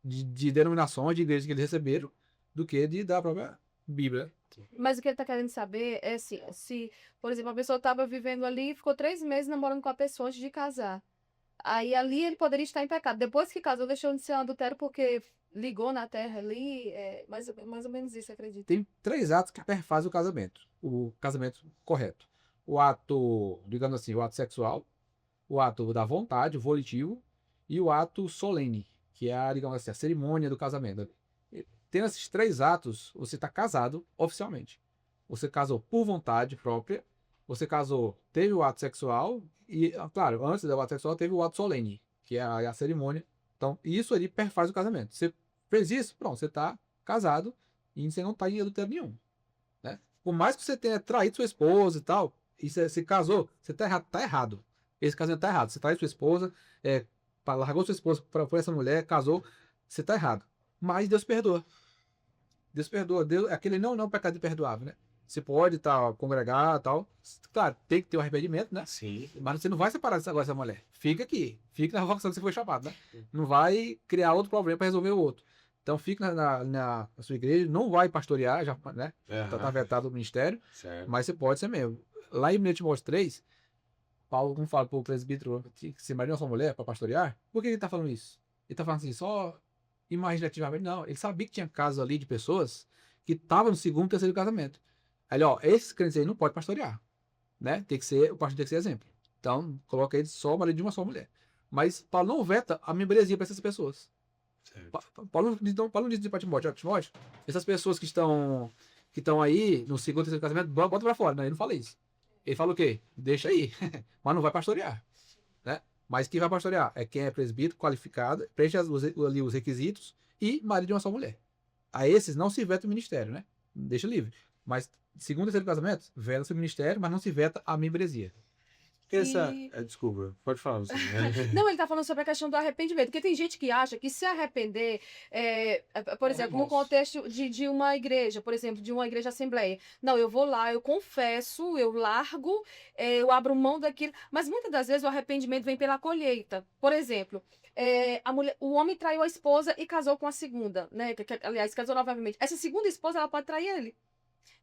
de denominações, de igrejas que eles receberam, do que da própria Bíblia.
Mas o que ele tá querendo saber é se, por exemplo, a pessoa estava vivendo ali e ficou 3 meses namorando com a pessoa antes de casar. Aí ali ele poderia estar em pecado. Depois que casou, deixou de ser um adultério porque ligou na terra ali. Mais ou menos isso, acredito.
Tem 3 atos que perfazem o casamento correto. O ato, digamos assim, o ato sexual, o ato da vontade, o volitivo, e o ato solene, que é digamos assim, a cerimônia do casamento. Tendo esses 3 atos, você está casado oficialmente. Você casou por vontade própria, você casou, teve o ato sexual, e, claro, antes do ato sexual teve o ato solene, que é a cerimônia. Então, isso ali perfaz o casamento. Você fez isso, pronto, você está casado e você não está em adultério nenhum. Né? Por mais que você tenha traído sua esposa e tal, e você se casou, você está errado. Esse casamento está errado. Você traiu sua esposa, largou sua esposa por essa mulher, casou, você está errado. Mas Deus perdoa. Deus perdoa. Aquele não é um pecado imperdoável, né? Você pode congregar e tal. Claro, tem que ter um arrependimento, né?
Sim.
Mas você não vai separar agora dessa mulher. Fica aqui. Fica na vocação que você foi chamado, né? Não vai criar outro problema para resolver o outro. Então fica na sua igreja, não vai pastorear, já, né? Tá vetado o ministério,
Certo.
mas você pode ser membro. Lá em 1 Timóteo 3, Paulo, como fala para o presbítero, que se marido uma sua mulher para pastorear, por que ele tá falando isso? Ele tá falando assim, só imaginativamente? Não, ele sabia que tinha casos ali de pessoas que estavam no segundo, terceiro casamento. Aí, esses crentes aí não podem pastorear, né? O pastor tem que ser exemplo. Então, coloca ele só o marido de uma só mulher. Mas Paulo não veta a membresia para essas pessoas.
Certo.
Paulo não diz para Timóteo, Timóteo, essas pessoas que estão aí no segundo, terceiro casamento, bota para fora. Não, ele não fala isso. Ele fala o quê? Deixa aí. Mas não vai pastorear, né? Mas quem vai pastorear é quem é presbítero, qualificado, preenche ali os requisitos e marido de uma só mulher. A esses não se veta o ministério, né? Deixa livre. Mas segundo e terceiro casamento, veta-se o ministério, mas não se veta a membresia.
Desculpa, pode falar. Você.
Não, ele tá falando sobre a questão do arrependimento, porque tem gente que acha que se arrepender, por exemplo, no contexto de uma igreja, por exemplo, de uma igreja assembleia. Não, eu vou lá, eu confesso, eu largo, eu abro mão daquilo, mas muitas das vezes o arrependimento vem pela colheita. Por exemplo, o homem traiu a esposa e casou com a segunda, né? Aliás, casou novamente. Essa segunda esposa, ela pode trair ele.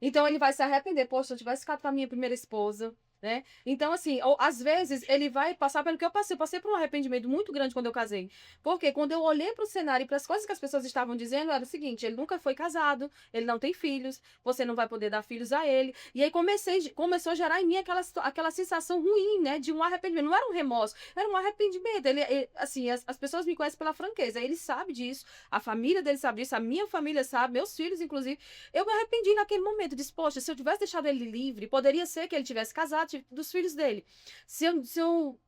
Então ele vai se arrepender. Poxa, se eu tivesse ficado com a minha primeira esposa, né? Então, assim, às vezes ele vai passar pelo que eu passei. Eu passei por um arrependimento muito grande quando eu casei. Porque quando eu olhei para o cenário e para as coisas que as pessoas estavam dizendo, era o seguinte: ele nunca foi casado, ele não tem filhos, você não vai poder dar filhos a ele. E aí começou a gerar em mim aquela sensação ruim, né? De um arrependimento. Não era um remorso, era um arrependimento. Assim, as pessoas me conhecem pela franqueza. Ele sabe disso, a família dele sabe disso, a minha família sabe, meus filhos, inclusive. Eu me arrependi naquele momento. Disse, poxa, se eu tivesse deixado ele livre, poderia ser que ele tivesse casado, dos filhos dele.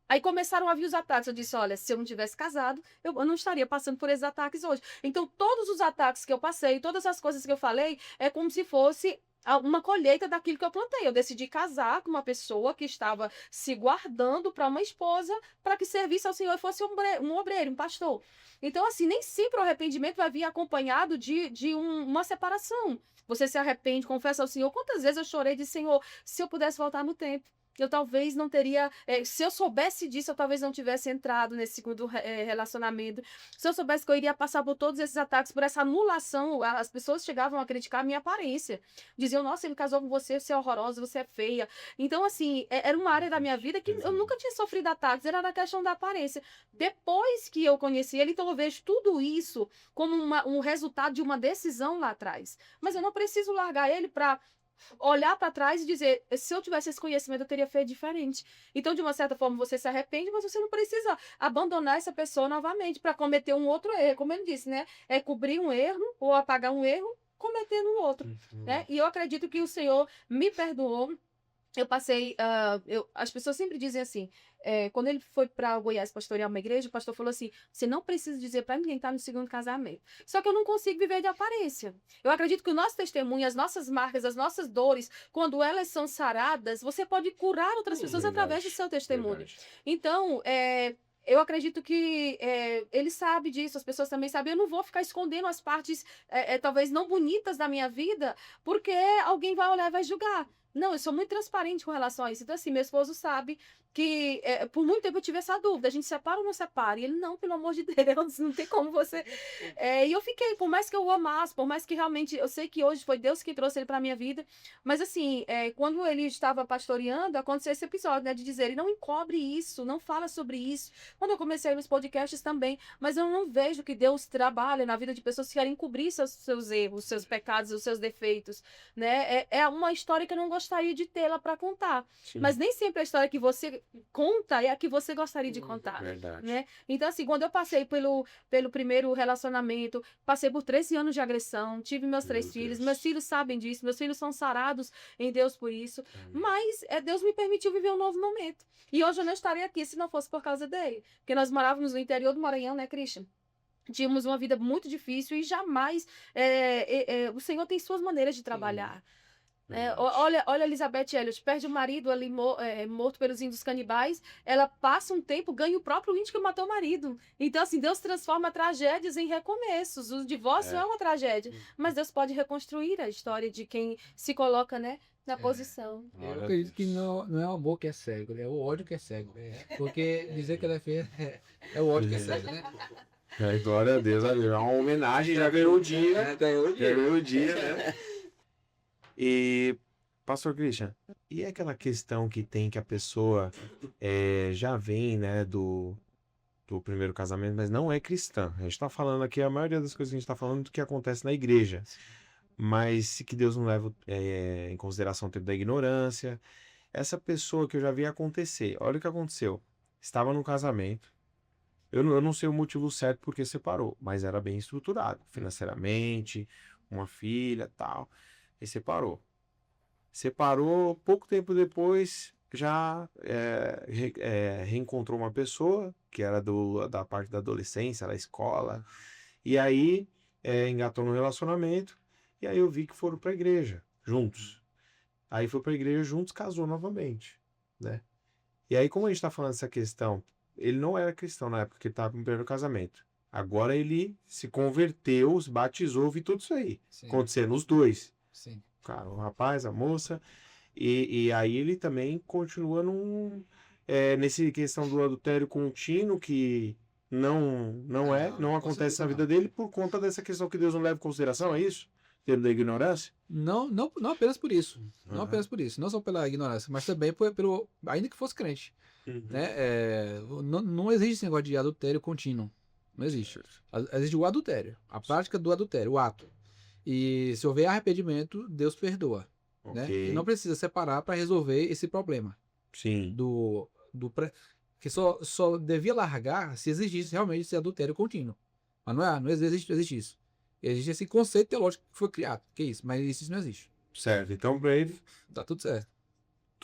Aí começaram a vir os ataques. Eu disse, olha, se eu não tivesse casado, eu não estaria passando por esses ataques hoje. Então, todos os ataques que eu passei, todas as coisas que eu falei, é como se fosse uma colheita daquilo que eu plantei. Eu decidi casar com uma pessoa que estava se guardando para uma esposa, para que servisse ao Senhor e fosse um obreiro, um pastor. Então, assim, nem sempre o arrependimento vai vir acompanhado de uma separação. Você se arrepende, confessa ao Senhor. Quantas vezes eu chorei de Senhor, se eu pudesse voltar no tempo, eu talvez não teria. Se eu soubesse disso, eu talvez não tivesse entrado nesse segundo relacionamento. Se eu soubesse que eu iria passar por todos esses ataques, por essa anulação, as pessoas chegavam a criticar a minha aparência. Diziam, nossa, ele casou com você é horrorosa, você é feia. Então, assim, era uma área da minha vida que eu nunca tinha sofrido ataques, era na questão da aparência. Depois que eu conheci ele, então eu vejo tudo isso como um resultado de uma decisão lá atrás. Mas eu não preciso largar ele para olhar para trás e dizer, se eu tivesse esse conhecimento, eu teria feito diferente. Então, de uma certa forma, você se arrepende, mas você não precisa abandonar essa pessoa novamente para cometer um outro erro. Como ele disse, né? É cobrir um erro ou apagar um erro cometendo um outro. Né? E eu acredito que o Senhor me perdoou. Eu passei, as pessoas sempre dizem assim, quando ele foi para Goiás pastorear uma igreja, o pastor falou assim, você não precisa dizer para ninguém estar no segundo casamento. Só que eu não consigo viver de aparência. Eu acredito que o nosso testemunho, as nossas marcas, as nossas dores, quando elas são saradas, você pode curar outras pessoas através do seu testemunho.
Verdade.
Então, eu acredito que ele sabe disso, as pessoas também sabem. Eu não vou ficar escondendo as partes, talvez não bonitas da minha vida, porque alguém vai olhar e vai julgar. Não, eu sou muito transparente com relação a isso. Então, assim, meu esposo sabe que por muito tempo eu tive essa dúvida. A gente separa ou não separa? E ele, não, pelo amor de Deus, não tem como você... E eu fiquei, por mais que eu o amasse, por mais que realmente... Eu sei que hoje foi Deus que trouxe ele pra minha vida. Mas, assim, quando ele estava pastoreando, aconteceu esse episódio, né? De dizer, ele não encobre isso, não fala sobre isso. Quando eu comecei nos podcasts também. Mas eu não vejo que Deus trabalha na vida de pessoas que querem encobrir seus erros, seus pecados, os seus defeitos, né? É uma história que eu não gostaria de tê-la para contar.
Sim.
Mas nem sempre a história que você conta é a que você gostaria de contar.
Verdade.
Né? Então, assim, quando eu passei pelo primeiro relacionamento, passei por 13 anos de agressão, tive meus 3 filhos, meus filhos sabem disso, meus filhos são sarados em Deus por isso, mas Deus me permitiu viver um novo momento. E hoje eu não estaria aqui se não fosse por causa dele. Porque nós morávamos no interior do Maranhão, né, Christian? Tínhamos uma vida muito difícil e jamais o Senhor tem suas maneiras de trabalhar. Olha Elizabeth Elliot, perde o marido ali morto pelos índios canibais, ela passa um tempo, ganha o próprio índio que matou o marido. Então, assim, Deus transforma tragédias em recomeços. O divórcio é uma tragédia, mas Deus pode reconstruir a história de quem se coloca, né, na posição.
Eu acredito que não é o amor que é cego, é o ódio que é cego. Porque dizer que ela é feia é o ódio que é cego, né?
Glória a Deus, é uma homenagem, já ganhou o dia.
Ganhou o dia.
Ganhou o dia, né? E, Pastor Christian, e aquela questão que tem que a pessoa já vem, né, do primeiro casamento, mas não é cristã. A gente tá falando aqui, a maioria das coisas que a gente tá falando do que acontece na igreja. Mas se que Deus não leva em consideração o tempo da ignorância. Essa pessoa que eu já vi acontecer, olha o que aconteceu. Estava no casamento. Eu não sei o motivo certo porque separou, mas era bem estruturado, financeiramente, uma filha, tal. E separou. Separou, pouco tempo depois, já reencontrou uma pessoa, que era da parte da adolescência, da escola. E aí, engatou no relacionamento. E aí eu vi que foram pra igreja, juntos. Aí foi pra igreja juntos, casou novamente, né? E aí, como a gente tá falando dessa questão, ele não era cristão na época que ele tava no primeiro casamento. Agora ele se converteu, se batizou, vi tudo isso aí.
Sim.
Acontecendo os dois.
Sim.
Cara, o rapaz, a moça. E aí ele também continua nesse questão do adultério contínuo, que não acontece na vida dele por conta dessa questão que Deus não leva em consideração, é isso? Termo da ignorância?
Não apenas por isso. Não
Uhum.
apenas por isso. Não só pela ignorância, mas também pelo ainda que fosse crente. Né? Não existe esse negócio de adultério contínuo. Não existe. Existe o adultério. A prática do adultério, o ato. E se houver arrependimento, Deus perdoa. Né?
Ok.
E não precisa separar para resolver esse problema.
Sim.
Que só devia largar se existisse realmente esse adultério contínuo. Mas não existe isso. Existe esse conceito teológico que foi criado. Que é isso? Mas isso não existe.
Certo. Então, pra ele,
Tá tudo certo.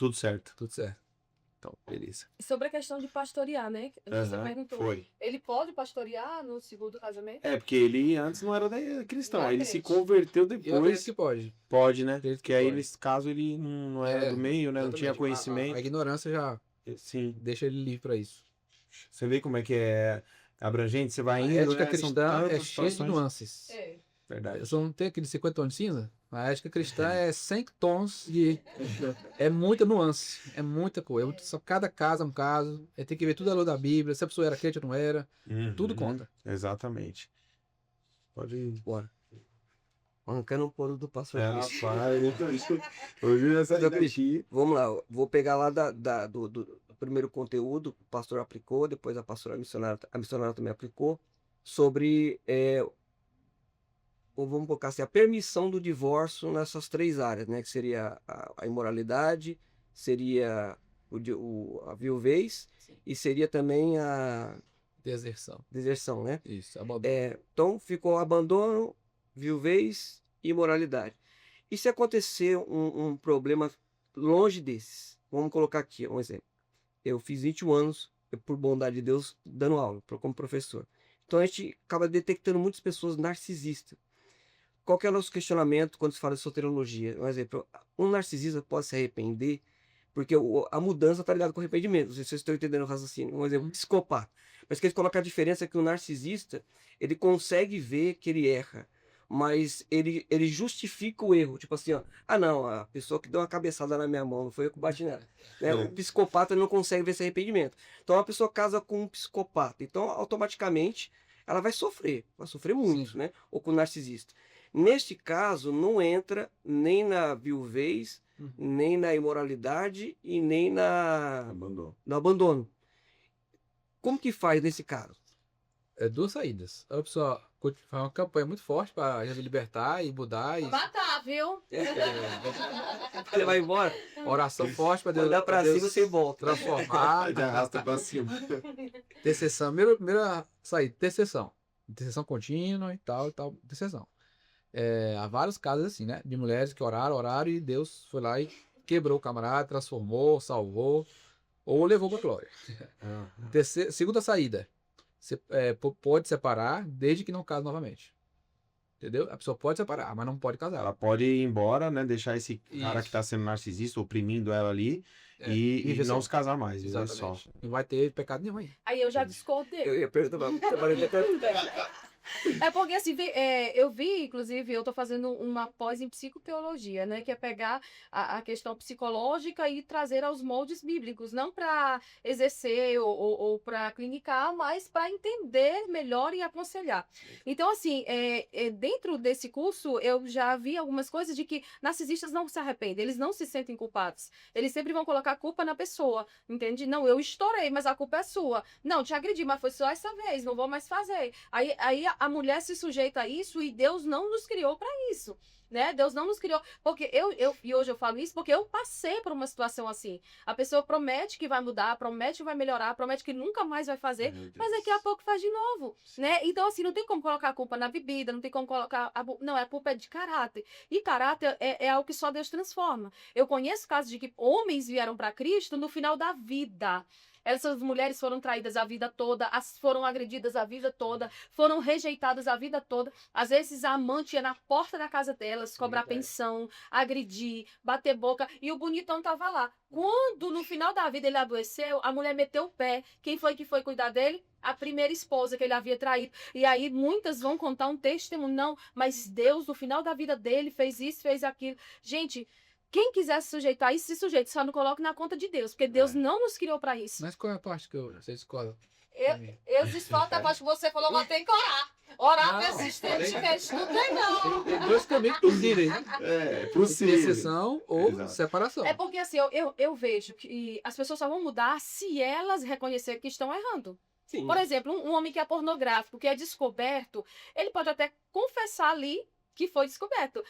Tudo certo.
Tudo certo.
Então, beleza.
E sobre a questão de pastorear, né? Você
Aham,
perguntou.
foi.
Ele pode pastorear no segundo casamento?
É, porque ele antes não era cristão,
Não é
aí ele se
crente.
converteu
E eu acredito
depois.
que pode.
Pode, né?
Acredito que
Porque aí,
pode.
nesse caso, ele não era do meio, né? Não tinha
Exatamente.
conhecimento.
A ignorância já
Sim.
deixa ele livre para isso.
Você vê como é que é abrangente? Você vai
A
indo,
ética
né? São
cristã é
tantas
cheia de
situações.
nuances.
É.
Verdade.
Você não tem aquele 50 tons de cinza? A ética cristã é 100 tons de... É muita nuance, é muita coisa. Só cada caso é um caso. Tem que ver tudo à luz da Bíblia, se a pessoa era crente ou não era. Tudo conta.
Exatamente. Pode ir.
Bora. Arrancando um poro do pastor
É,
Cristo.
rapaz, ouviu essa
Pastor Cristo,
daqui?
vamos lá, eu vou pegar lá do primeiro conteúdo, o pastor aplicou, depois a pastora a missionária também aplicou, sobre, ou vamos colocar assim, a permissão do divórcio nessas três áreas, né? Que seria a imoralidade, seria a viuvez e seria também a deserção, né?
Isso, abandono.
Então ficou abandono, viuvez e imoralidade. E se acontecer um problema longe desses? Vamos colocar aqui um exemplo. Eu fiz 21 anos, por bondade de Deus, dando aula como professor. Então a gente acaba detectando muitas pessoas narcisistas. Qual que é o nosso questionamento quando se fala de soteriologia? Um exemplo, um narcisista pode se arrepender porque a mudança está ligada com o arrependimento. Não sei se vocês estão entendendo o raciocínio. Um exemplo, um psicopata. Mas que eles colocam a diferença é que o narcisista, ele consegue ver que ele erra, mas ele justifica o erro. Tipo assim, ó, não, a pessoa que deu uma cabeçada na minha mão, não foi eu que bati nela. Né? O psicopata não consegue ver esse arrependimento. Então a pessoa casa com um psicopata. Então, automaticamente, ela vai sofrer muito,
Sim.
né? Ou com o narcisista. Neste caso, não entra nem na viuvez, nem na imoralidade e nem no abandono. Como que faz nesse caso?
É duas saídas. A pessoa faz uma campanha muito forte para Jesus libertar e mudar. E
Matar, viu?
Você vai embora,
oração forte para Deus,
olhar pra cima você volta.
transformar.
Já arrasta pra cima.
Intercessão. Primeira saída, intercessão. Intercessão contínua e tal, intercessão. Há vários casos assim, né? De mulheres que oraram e Deus foi lá e quebrou o camarada, transformou, salvou ou levou para glória. Segunda saída. Você pode separar desde que não case novamente. Entendeu? A pessoa pode separar, mas não pode casar.
Ela pode ir embora, né? Deixar esse cara
Isso.
que tá sendo narcisista, oprimindo ela ali e
viver
não
só.
se casar mais. Viver só.
Exatamente. Não vai ter pecado nenhum aí.
Aí eu já discordei.
Eu ia perguntar,
É porque assim, eu vi, inclusive, eu tô fazendo uma pós em psicoteologia, né? Que é pegar a questão psicológica e trazer aos moldes bíblicos, não para exercer ou para clinicar, mas para entender melhor e aconselhar. Então, assim, dentro desse curso, eu já vi algumas coisas de que narcisistas não se arrependem, eles não se sentem culpados. Eles sempre vão colocar a culpa na pessoa, entende? Não, eu estourei, mas a culpa é sua. Não, te agredi, mas foi só essa vez, não vou mais fazer. Aí a mulher se sujeita a isso e Deus não nos criou para isso, né? Deus não nos criou, porque e hoje eu falo isso porque eu passei por uma situação assim. A pessoa promete que vai mudar, promete que vai melhorar, promete que nunca mais vai fazer, mas daqui a pouco faz de novo, né? Então assim, não tem como colocar a culpa na bebida, não tem como colocar não, a culpa é de caráter. E caráter é algo que só Deus transforma. Eu conheço casos de que homens vieram para Cristo no final da vida. Essas mulheres foram traídas a vida toda, foram agredidas a vida toda, foram rejeitadas a vida toda. Às vezes a amante ia na porta da casa delas, cobrar pensão, agredir, bater boca, e o bonitão tava lá. Quando no final da vida ele adoeceu, a mulher meteu o pé. Quem foi que foi cuidar dele? A primeira esposa que ele havia traído. E aí muitas vão contar um testemunho. Não, mas Deus no final da vida dele fez isso, fez aquilo. Gente, quem quiser se sujeitar a isso, se sujeita. Só não coloque na conta de Deus, porque Deus não nos criou para isso.
Mas qual é a parte que você escolhe?
Eu desfalto a parte que você falou, mas tem que orar. Orar persistentemente, não tem não.
Tem dois caminhos possíveis, né?
É possível.
Intercessão ou
Exato.
separação.
É porque assim, eu vejo que as pessoas só vão mudar se elas reconhecerem que estão errando.
Sim.
Por exemplo, um homem que é pornográfico, que é descoberto, ele pode até confessar ali que foi descoberto,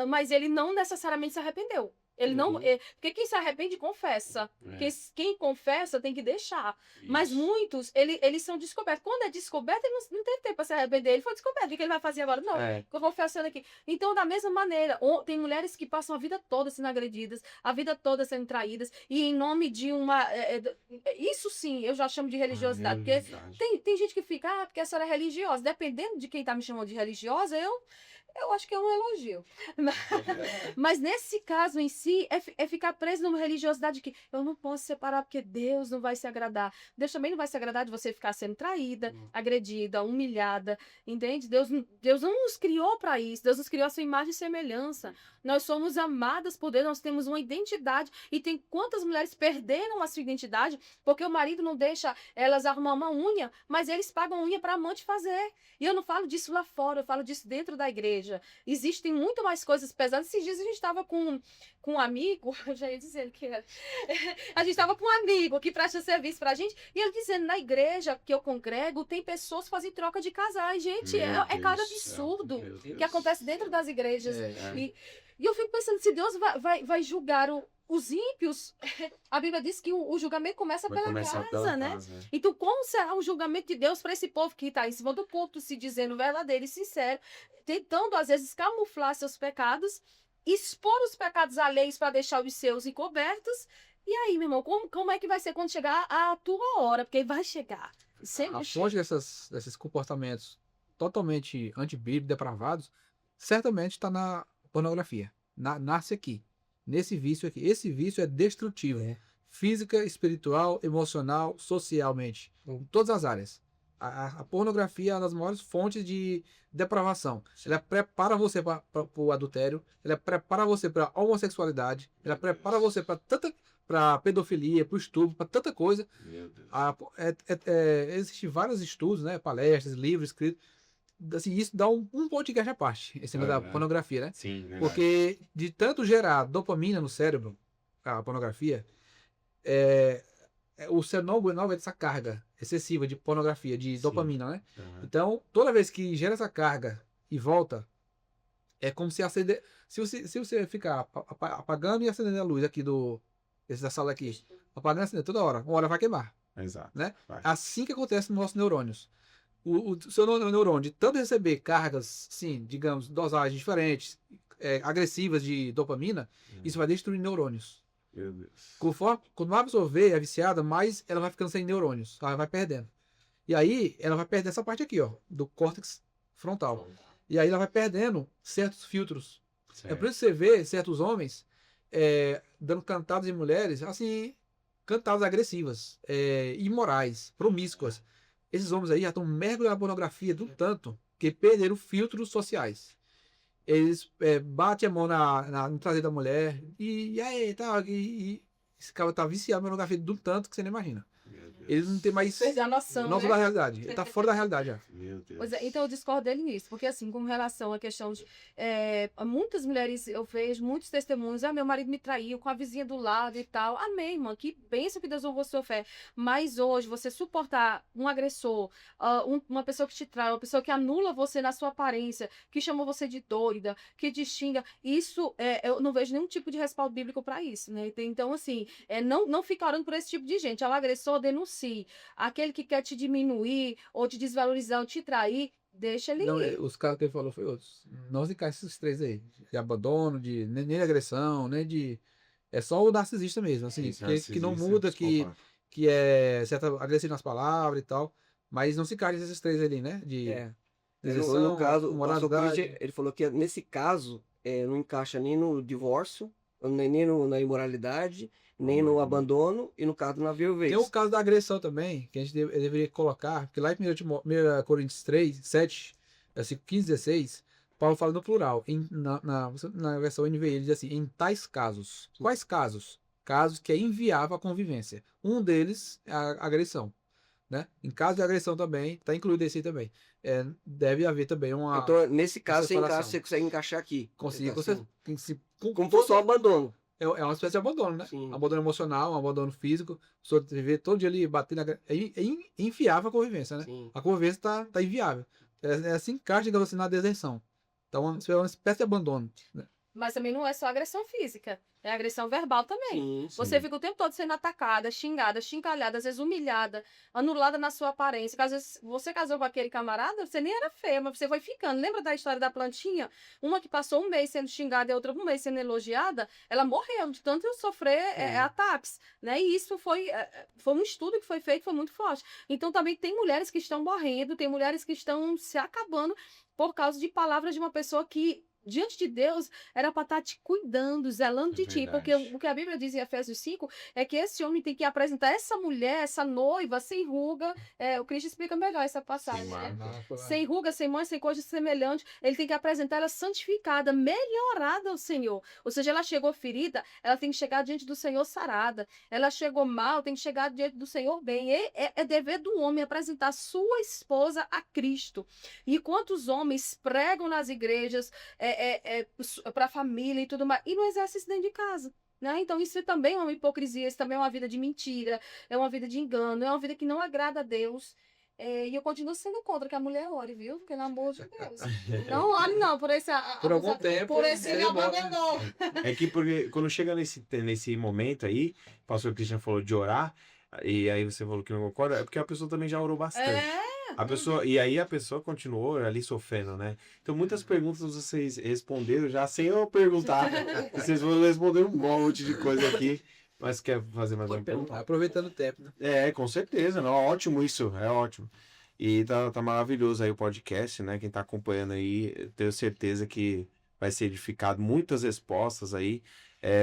mas ele não necessariamente se arrependeu. Ele não.
Uhum.
Porque quem se arrepende, confessa.
É.
Quem confessa tem que deixar. Mas
Isso.
muitos, eles são descobertos. Quando é descoberto, ele não teve tempo para se arrepender. Ele foi descoberto. O que ele vai fazer agora? Não,
É.
eu confessando aqui. Então, da mesma maneira, tem mulheres que passam a vida toda sendo agredidas, a vida toda sendo traídas, e em nome de uma. Isso sim, eu já chamo de religiosidade. Porque tem gente que fica, porque a senhora é religiosa. Dependendo de quem tá me chamando de religiosa, eu acho que é um elogio. Mas nesse caso em si, é ficar preso numa religiosidade que eu não posso separar porque Deus não vai se agradar. Deus também não vai se agradar de você ficar sendo traída, agredida, humilhada, entende? Deus não nos criou para isso. Deus nos criou a sua imagem e semelhança. Nós somos amadas por Deus, nós temos uma identidade. E tem quantas mulheres perderam a sua identidade porque o marido não deixa elas arrumar uma unha, mas eles pagam unha para amante fazer. E eu não falo disso lá fora, eu falo disso dentro da igreja. Existem muito mais coisas pesadas. Esses dias a gente estava com um amigo, eu já ia dizer que era. A gente estava com um amigo que presta serviço pra gente, e ele dizendo, na igreja que eu congrego, tem pessoas que fazem troca de casais. Gente, é cada absurdo que acontece dentro das igrejas. E eu fico pensando, se Deus vai julgar os ímpios, a Bíblia diz que o julgamento começa pela casa, né? Então, como será o julgamento de Deus para esse povo que está em cima do púlpito, se dizendo verdadeiro e sincero, tentando, às vezes, camuflar seus pecados, expor os pecados alheios para deixar os seus encobertos? E aí, meu irmão, como é que vai ser quando chegar a tua hora? Porque vai chegar. Sempre
A
chega.
fonte desses comportamentos totalmente antibíblicos, depravados, certamente está na pornografia. Nasce aqui. Nesse vício aqui. Esse vício é destrutivo. Física, espiritual, emocional, socialmente. Em todas as áreas. A pornografia é uma das maiores fontes de depravação. Ela prepara você para o adultério, ela prepara você para a homossexualidade, ela prepara você para pedofilia, para o estupro, para tanta coisa.
Meu Deus.
Existem vários estudos, né, palestras, livros escritos. Assim, isso dá um podcast à parte, esse negócio da pornografia, né?
Sim, verdade.
Porque de tanto gerar dopamina no cérebro, a pornografia, o cérebro não aguenta essa carga excessiva de pornografia, de dopamina, né? Então, toda vez que gera essa carga e volta, é como se acender. Se você ficar apagando e acendendo a luz aqui da sala aqui, apagando e acendendo toda hora, uma hora vai queimar.
Exato.
Né?
Vai.
Assim que acontece nos nossos neurônios. O seu neurônio, de tanto receber cargas, sim, digamos, dosagens diferentes, agressivas de dopamina, isso vai destruir neurônios.
Meu Deus.
Quando uma absorver, é viciada, mais ela vai ficando sem neurônios, ela vai perdendo. E aí, ela vai perder essa parte aqui, ó, do córtex frontal. E aí ela vai perdendo certos filtros.
Certo.
É por isso que você vê certos homens dando cantadas em mulheres, assim, cantadas agressivas, imorais, promíscuas. Esses homens aí já estão mergulhados na pornografia de um tanto que perderam filtros sociais. Eles batem a mão no traseiro da mulher e esse cara tá viciado na pornografia de um tanto que você não imagina. Ele não tem mais
Perdeu a noção,
noção
né?
da realidade. Ele tá fora da realidade já.
Meu Deus.
Pois é, então eu discordo dele nisso, porque assim, com relação à questão de muitas mulheres, eu vejo muitos testemunhos, meu marido me traiu com a vizinha do lado e tal. Amém, irmã, que bênção que Deus honrou sua fé. Mas hoje, você suportar um agressor, uma pessoa que te trai, uma pessoa que anula você na sua aparência, que chamou você de doida, que te xinga, isso, eu não vejo nenhum tipo de respaldo bíblico para isso, né? Então, assim, não fica orando por esse tipo de gente. É o agressor, denuncie. Aquele que quer te diminuir, ou te desvalorizar, ou te trair, deixa ele
Não,
ir.
os casos que ele falou foi outros. Não se encaixa esses três aí. De abandono, nem de agressão, nem de. É só o narcisista mesmo, assim, que não muda, que é certa agressivo nas palavras e tal. Mas não se encaixa esses três ali, né?
No caso, o pastor
moralidade.
Christian, ele falou que nesse caso não encaixa nem no divórcio, nem na imoralidade, nem no abandono e no caso na viuvez.
Tem o caso da agressão também, que a gente deveria colocar, porque lá em 1 Coríntios 3, 7, versículo 15, 16, Paulo fala no plural. Na versão NVI, ele diz assim, em tais casos. Quais casos? Casos que é inviável a convivência. Um deles é a agressão. Né? Em caso de agressão também, está incluído esse aí também. Deve haver também uma...
Então, nesse caso,
separação.
você consegue encaixar aqui.
Conseguir,
Assim,
como
fosse um abandono.
É uma espécie de abandono, né?
Sim.
Abandono emocional, um abandono físico. Você viver todo dia ali batendo. É inviável a convivência, né?
Sim.
A convivência tá inviável. Assim encaixa, digamos assim, na deserção. Então, isso é uma espécie de abandono. Né?
Mas também não é só agressão física, é agressão verbal também.
Sim,
Você fica o tempo todo sendo atacada, xingada, chincalhada, às vezes humilhada, anulada na sua aparência. Porque às vezes você casou com aquele camarada, você nem era feia, mas você foi ficando. Lembra da história da plantinha? Uma que passou um mês sendo xingada e a outra um mês sendo elogiada, ela morreu de tanto sofrer ataques, né? E isso foi um estudo que foi feito, foi muito forte. Então também tem mulheres que estão morrendo, tem mulheres que estão se acabando por causa de palavras de uma pessoa que diante de Deus, era para estar te cuidando, zelando de ti. Porque o que a Bíblia diz em Efésios 5 é que esse homem tem que apresentar essa mulher, essa noiva, sem ruga. O Cristo explica melhor essa passagem, né? Sem ruga, sem mancha, sem coisa semelhante. Ele tem que apresentar ela santificada, melhorada ao Senhor. Ou seja, ela chegou ferida, ela tem que chegar diante do Senhor sarada. Ela chegou mal, tem que chegar diante do Senhor bem. É dever do homem apresentar sua esposa a Cristo. E quantos homens pregam nas igrejas, para a família e tudo mais, e não exerce isso dentro de casa. Né? Então, isso também é uma hipocrisia, isso também é uma vida de mentira, é uma vida de engano, é uma vida que não agrada a Deus. E eu continuo sendo contra que a mulher ore, viu? Pelo amor de Deus. Não ore, não, por esse.
Por algum tempo.
Por esse me abandonou.
É que porque quando chega nesse momento aí, o pastor Christian falou de orar, e aí você falou que não concorda, é porque a pessoa também já orou bastante. E aí a pessoa continuou ali sofrendo, né? Então muitas perguntas vocês responderam já sem eu perguntar. Vocês vão responder um monte de coisa aqui. Mas quer fazer mais uma pergunta?
Aproveitando o tempo, né?
Com certeza. Não, ótimo isso, é ótimo. E tá maravilhoso aí o podcast, né? Quem tá acompanhando aí, tenho certeza que vai ser edificado. Muitas respostas aí.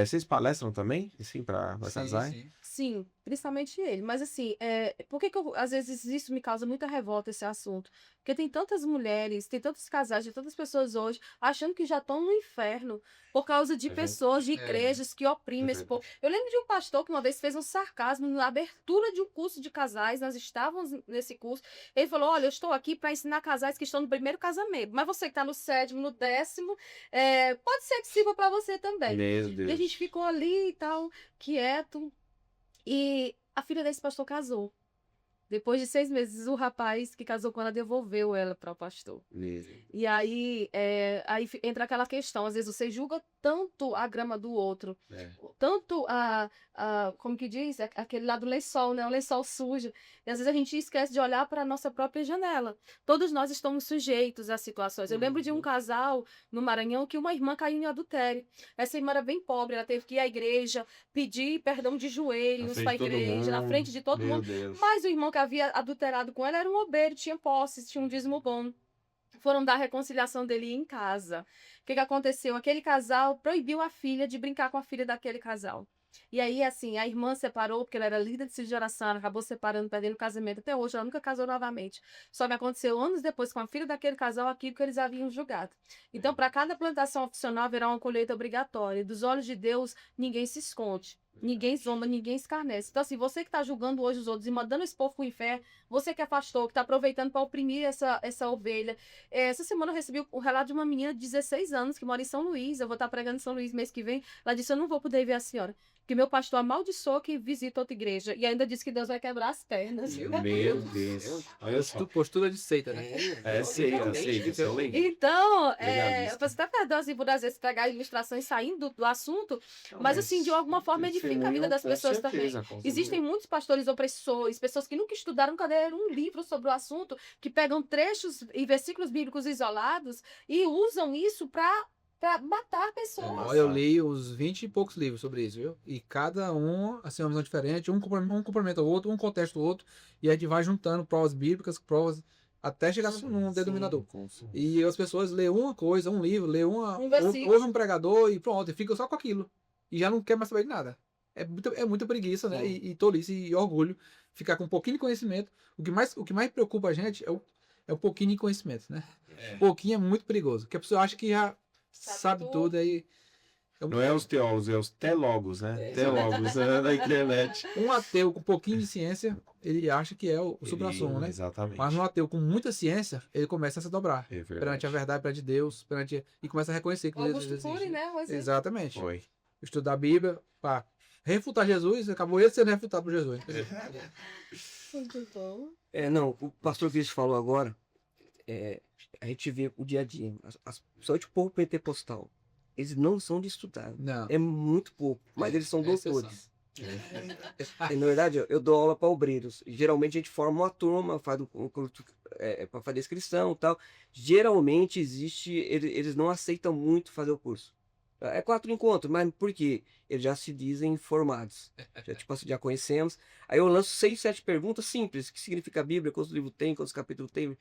Vocês palestram também? Assim, para casar?
Sim, principalmente ele. Mas assim, por que às vezes isso me causa muita revolta, esse assunto? Porque tem tantas mulheres, tem tantos casais, tem tantas pessoas hoje achando que já estão no inferno por causa de pessoas, de igrejas que oprimem esse povo. Eu lembro de um pastor que uma vez fez um sarcasmo na abertura de um curso de casais, nós estávamos nesse curso, ele falou, olha, eu estou aqui para ensinar casais que estão no primeiro casamento, mas você que está no 7º, no 10º, pode ser que sirva para você também.
Meu Deus.
E a gente ficou ali e tal, quieto. E a filha desse pastor casou. Depois de 6 meses, o rapaz que casou com ela devolveu ela para o pastor. E aí, entra aquela questão. Às vezes você julga tanto a grama do outro, tanto como que diz? Aquele lado do lençol, né? O lençol sujo. E às vezes a gente esquece de olhar para a nossa própria janela. Todos nós estamos sujeitos a situações. Eu lembro de um casal no Maranhão que uma irmã caiu em adultério. Essa irmã era bem pobre, ela teve que ir à igreja, pedir perdão de joelhos para a igreja, na frente de todo mundo.
Deus.
Mas o irmão que havia adulterado com ela era um obreiro, tinha posses, tinha um dízimo bom. Foram dar a reconciliação dele em casa. O que aconteceu? Aquele casal proibiu a filha de brincar com a filha daquele casal. E aí, assim, a irmã separou, porque ela era líder de oração, ela acabou separando, perdendo o casamento. Até hoje, ela nunca casou novamente. Só que aconteceu anos depois, com a filha daquele casal, aquilo que eles haviam julgado. Então, para cada plantação opcional, haverá uma colheita obrigatória. Dos olhos de Deus, ninguém se esconde. Ninguém zomba, ninguém escarnece. Então, assim, você que está julgando hoje os outros e mandando esse povo para o inferno, você que é pastor, que está aproveitando para oprimir essa ovelha. Essa semana eu recebi o relato de uma menina de 16 anos que mora em São Luís. Eu vou estar pregando em São Luís mês que vem. Ela disse, eu não vou poder ver a senhora, porque meu pastor amaldiçoou que visita outra igreja. E ainda disse que Deus vai quebrar as pernas.
Meu Deus. Olha só.
Postura de seita, né?
Seita.
Então, você até perdão, assim, por às vezes pegar ilustrações saindo do assunto, mas assim, de alguma forma edifica a vida das pessoas também. Existem muitos pastores opressores, pessoas que nunca estudaram, nunca leram um livro sobre o assunto, que pegam trechos e versículos bíblicos isolados e usam isso para matar pessoas.
Olha, eu li uns 20 e poucos livros sobre isso, viu? E cada um, assim, uma visão diferente, um complementa o outro, um contesta o outro, e a gente vai juntando provas bíblicas, provas, até chegar num denominador. E as pessoas lêem uma coisa, um livro, lêem ouve um pregador e pronto, e ficam só com aquilo. E já não quer mais saber de nada. É muita preguiça, né? E tolice e orgulho. Ficar com um pouquinho de conhecimento. O que mais preocupa a gente é o pouquinho de conhecimento, né? Pouquinho é muito perigoso. Porque a pessoa acha que já sabe tudo aí.
Não é os teólogos, é os telólogos, né? Telólogos na internet.
Um ateu com um pouquinho de ciência, ele acha que é o supra-sumo, né?
Exatamente.
Mas um ateu com muita ciência, ele começa a se dobrar. Perante a verdade, perante Deus, e começa a reconhecer que Deus existe.
Augusto Cury, né?
Exatamente.
Foi.
Estudar a Bíblia para refutar Jesus, acabou ele sendo refutado por Jesus.
Muito bom.
Não, o pastor Cristo falou agora, a gente vê o dia a dia, principalmente o povo pentecostal, eles não são de estudar.
Não.
É muito pouco, mas eles são
É exceção.
doutores. Na verdade, eu dou aula para obreiros. Geralmente a gente forma uma turma, faz um curso para fazer inscrição e tal. Geralmente eles não aceitam muito fazer o curso. É 4 encontros, mas por quê? Eles já se dizem formados. Já, tipo assim, já conhecemos. Aí eu lanço 6, 7 perguntas simples. O que significa a Bíblia? Quantos livros tem? Quantos capítulos tem?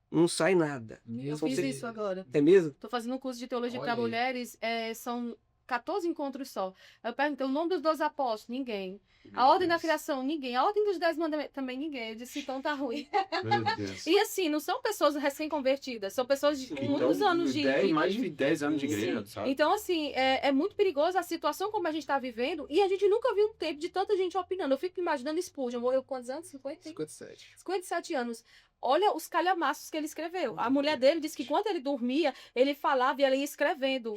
Não sai nada.
Meu
Eu
São
fiz
seis-
isso agora.
É mesmo?
Tô fazendo um curso de teologia
Olha
para
aí.
mulheres, são 14 encontros só. Aí eu perguntei o nome dos 12 apóstolos, ninguém. A ordem da criação, ninguém. A ordem dos 10 mandamentos, também ninguém. Eu disse, então tá ruim.
Meu Deus.
E assim, não são pessoas recém-convertidas, são pessoas de muitos anos de...
Mais de 10 anos de
Sim.
igreja, sabe?
Então, assim, é muito perigoso a situação como a gente está vivendo e a gente nunca viu um tempo de tanta gente opinando. Eu fico imaginando Spurgeon, morreu quantos anos?
57.
57 anos. Olha os calhamaços que ele escreveu. A mulher dele disse que quando ele dormia, ele falava e ela ia escrevendo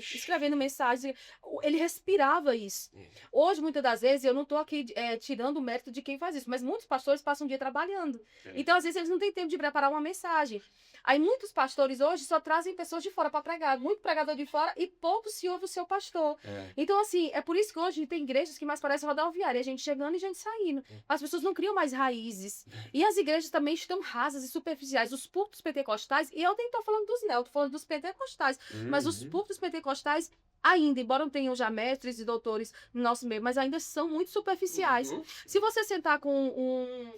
mensagens. Ele respirava isso. Hoje, muitas das vezes, eu não estou aqui tirando o mérito de quem faz isso, mas muitos pastores passam o dia trabalhando. Então, às vezes, eles não têm tempo de preparar uma mensagem. Aí, muitos pastores hoje só trazem pessoas de fora para pregar. Muito pregador de fora e pouco se ouve o seu pastor. Então, assim, é por isso que hoje tem igrejas que mais parecem rodoviária. A gente chegando e gente saindo. As pessoas não criam mais raízes. E as igrejas também estão rasas e superficiais. Os púlpitos pentecostais, e eu nem estou falando dos neos, estou falando dos pentecostais. Mas os púlpitos pentecostais ainda, embora não tenham já mestres e doutores no nosso meio, mas ainda são muito superficiais. Se você sentar com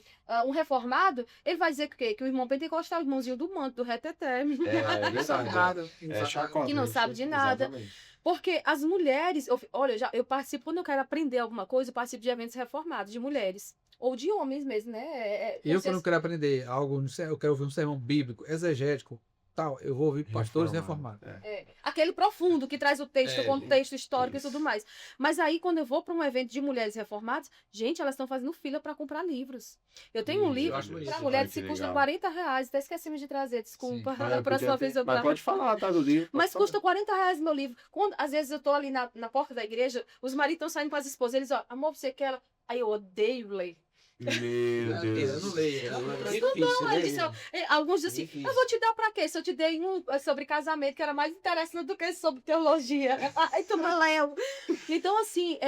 um reformado, ele vai dizer que o quê? Que o irmão pentecostal é o irmãozinho do manto, do reteté.
É
Sabe
verdade.
nada.
É chacota.
Que não sabe de nada.
Exatamente.
Porque as mulheres, olha, eu participo, quando eu quero aprender alguma coisa, eu participo de eventos reformados, de mulheres. Ou de homens mesmo, né?
Eu, quando quero aprender algo, eu quero ouvir um sermão bíblico, exegético, tal, eu vou ouvir pastores reformados.
Aquele profundo que traz o texto,
É,
o contexto histórico
isso.
e tudo mais. Mas aí, quando eu vou para um evento de mulheres reformadas, gente, elas estão fazendo fila para comprar livros. Eu tenho um livro
acho bonito.
para
Olha
mulheres
que
que custa
legal.
R$40. Até esquecemos de trazer, desculpa.
Sim.
A próxima vez eu
Mas
trago.
pode falar, tá, do livro.
Mas
pode
custa R$40 meu livro. Quando, às vezes eu tô ali na porta da igreja, os maridos estão saindo com as esposas. Eles, ó, amor, você quer ela? Aí eu odeio ler.
falar. Meu
Eu
Deus.
não leio.
Difícil,
Aí
né?
disse, alguns dizem assim,
Difícil.
eu vou te dar pra quê? Se eu te dei um sobre casamento, que era mais interessante do que sobre teologia. Aí tu não leu. Então, assim,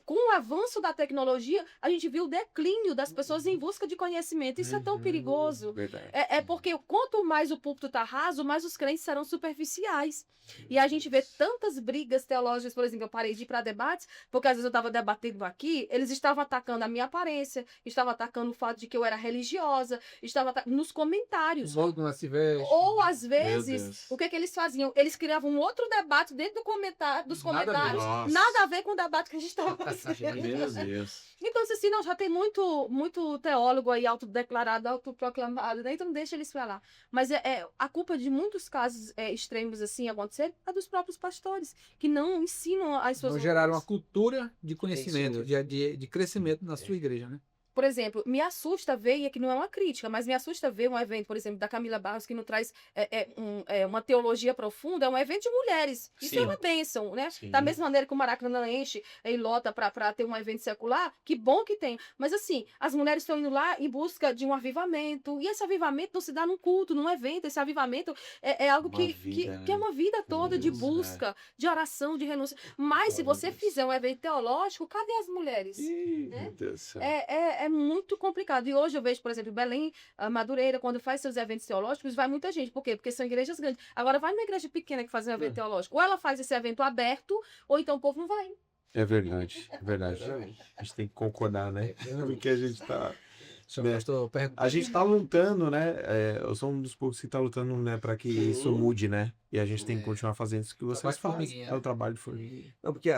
com o avanço da tecnologia, a gente viu o declínio das pessoas em busca de conhecimento. Isso é tão perigoso.
Verdade.
É porque quanto mais o púlpito tá raso, mais os crentes serão superficiais. E a gente vê tantas brigas teológicas, por exemplo, eu parei de ir para debates, porque às vezes eu estava debatendo aqui, eles estavam atacando a minha aparência, estavam atacando o fato de que eu era religiosa, estavam nos comentários.
O modo como ela se veste.
Ou às
Deus.
vezes, o que eles faziam? Eles criavam um outro debate dentro dos
Nada a ver.
comentários,
Nossa.
nada a ver com o debate que a gente estava fazendo.
Meu Deus.
Então, assim, não, já tem muito teólogo aí autodeclarado, autoproclamado, né? Então deixa eles falar. Mas a culpa de muitos casos extremos assim acontecer é dos próprios pastores, que não ensinam as suas
Não geraram uma
ovelhas.
cultura de conhecimento,
Isso.
de crescimento na sua igreja, né?
Por exemplo, me assusta ver, e aqui não é uma crítica, mas me assusta ver um evento, por exemplo, da Camila Barros, que não traz uma teologia profunda, é um evento de mulheres. Isso
Sim.
é uma bênção, né?
Sim.
Da mesma maneira que o Maracanã enche e lota para ter um evento secular, que bom que tem. Mas assim, as mulheres estão indo lá em busca de um avivamento, e esse avivamento não se dá num culto, num evento, esse avivamento é algo
Uma
que
vida,
é uma vida toda de
Deus,
busca, de oração, de renúncia. Mas se
Glória a
você
Deus.
fizer um evento teológico, cadê as mulheres?
Ih,
né?
meu Deus do céu.
É muito complicado. E hoje eu vejo, por exemplo, Belém, Madureira, quando faz seus eventos teológicos, vai muita gente. Por quê? Porque são igrejas grandes. Agora, vai numa igreja pequena que faz um evento teológico. Ou ela faz esse evento aberto, ou então o povo não vai.
É verdade, é verdade. A gente tem que concordar, né? Porque a gente tá.
Senhor
Né?
pastor, pergunta.
A gente tá lutando, né? Eu sou um dos poucos que tá lutando, né, para que isso mude, né? E a gente tem que continuar fazendo isso que vocês
Trabalho de
fazem.
formiguinha,
É o trabalho de formiguinha.
Não, porque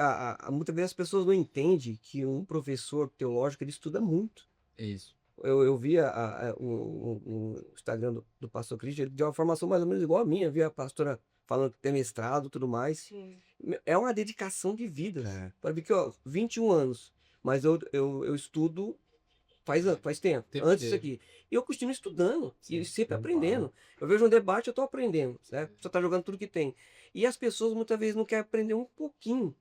muitas vezes as pessoas não entendem que um professor teológico ele estuda muito.
É isso.
Eu vi o Instagram do pastor Cristian, ele deu uma formação mais ou menos igual a minha, vi a pastora falando que tem mestrado e tudo mais.
Sim.
É uma dedicação de vida.
É.
Para ver que, ó, 21 anos, mas eu estudo faz tempo,
Tempo
antes disso
inteiro.
aqui. E eu continuo estudando e sempre
não
aprendendo. Eu vejo um debate, eu estou aprendendo. Né? Você está jogando tudo que tem. E as pessoas muitas vezes não querem aprender um pouquinho.